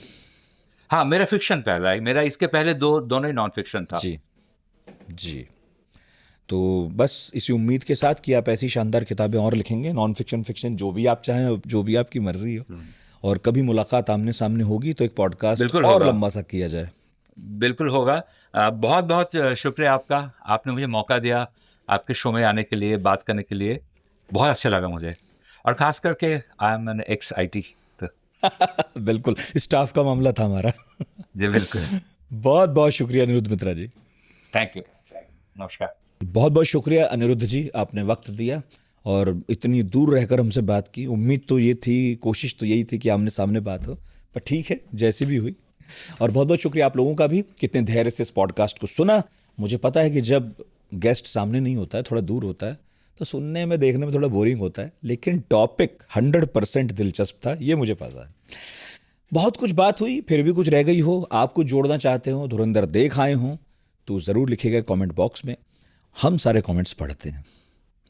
हाँ, मेरा फिक्शन पहला है, मेरा इसके पहले दोनों ही नॉन फिक्शन था। जी। जी। तो बस इसी उम्मीद के साथ कि आप ऐसी शानदार किताबें और लिखेंगे, नॉन फिक्शन, फिक्शन, जो भी आप चाहें, जो भी आपकी मर्जी हो। और कभी मुलाकात आमने सामने होगी तो एक पॉडकास्ट बिल्कुल और होगा, लंबा सा किया जाए। बिल्कुल होगा। बहुत बहुत शुक्रिया आपका, आपने मुझे मौका दिया आपके शो में आने के लिए, बात करने के लिए। बहुत अच्छा लगा मुझे, और खास करके I am an ex IT, तो बिल्कुल, स्टाफ का मामला था हमारा। जी बिल्कुल। बहुत बहुत शुक्रिया अनिरुद्ध मित्रा जी। थैंक यू, नमस्कार। बहुत बहुत शुक्रिया अनिरुद्ध जी, आपने वक्त दिया और इतनी दूर रहकर हमसे बात की। उम्मीद तो ये थी, कोशिश तो यही थी कि आमने सामने बात हो, पर ठीक है, जैसी भी हुई। और बहुत बहुत शुक्रिया आप लोगों का भी, कितने धैर्य से इस पॉडकास्ट को सुना। मुझे पता है कि जब गेस्ट सामने नहीं होता है, थोड़ा दूर होता है, तो सुनने में, देखने में थोड़ा बोरिंग होता है, लेकिन टॉपिक 100% दिलचस्प था, ये मुझे पता है। बहुत कुछ बात हुई, फिर भी कुछ रह गई हो, आप कुछ जोड़ना चाहते हो, धुरंधर देख आए हों, तो ज़रूर लिखिएगा कमेंट बॉक्स में। हम सारे कमेंट्स पढ़ते हैं।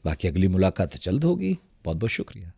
बाकी अगली मुलाकात जल्द होगी। बहुत बहुत शुक्रिया।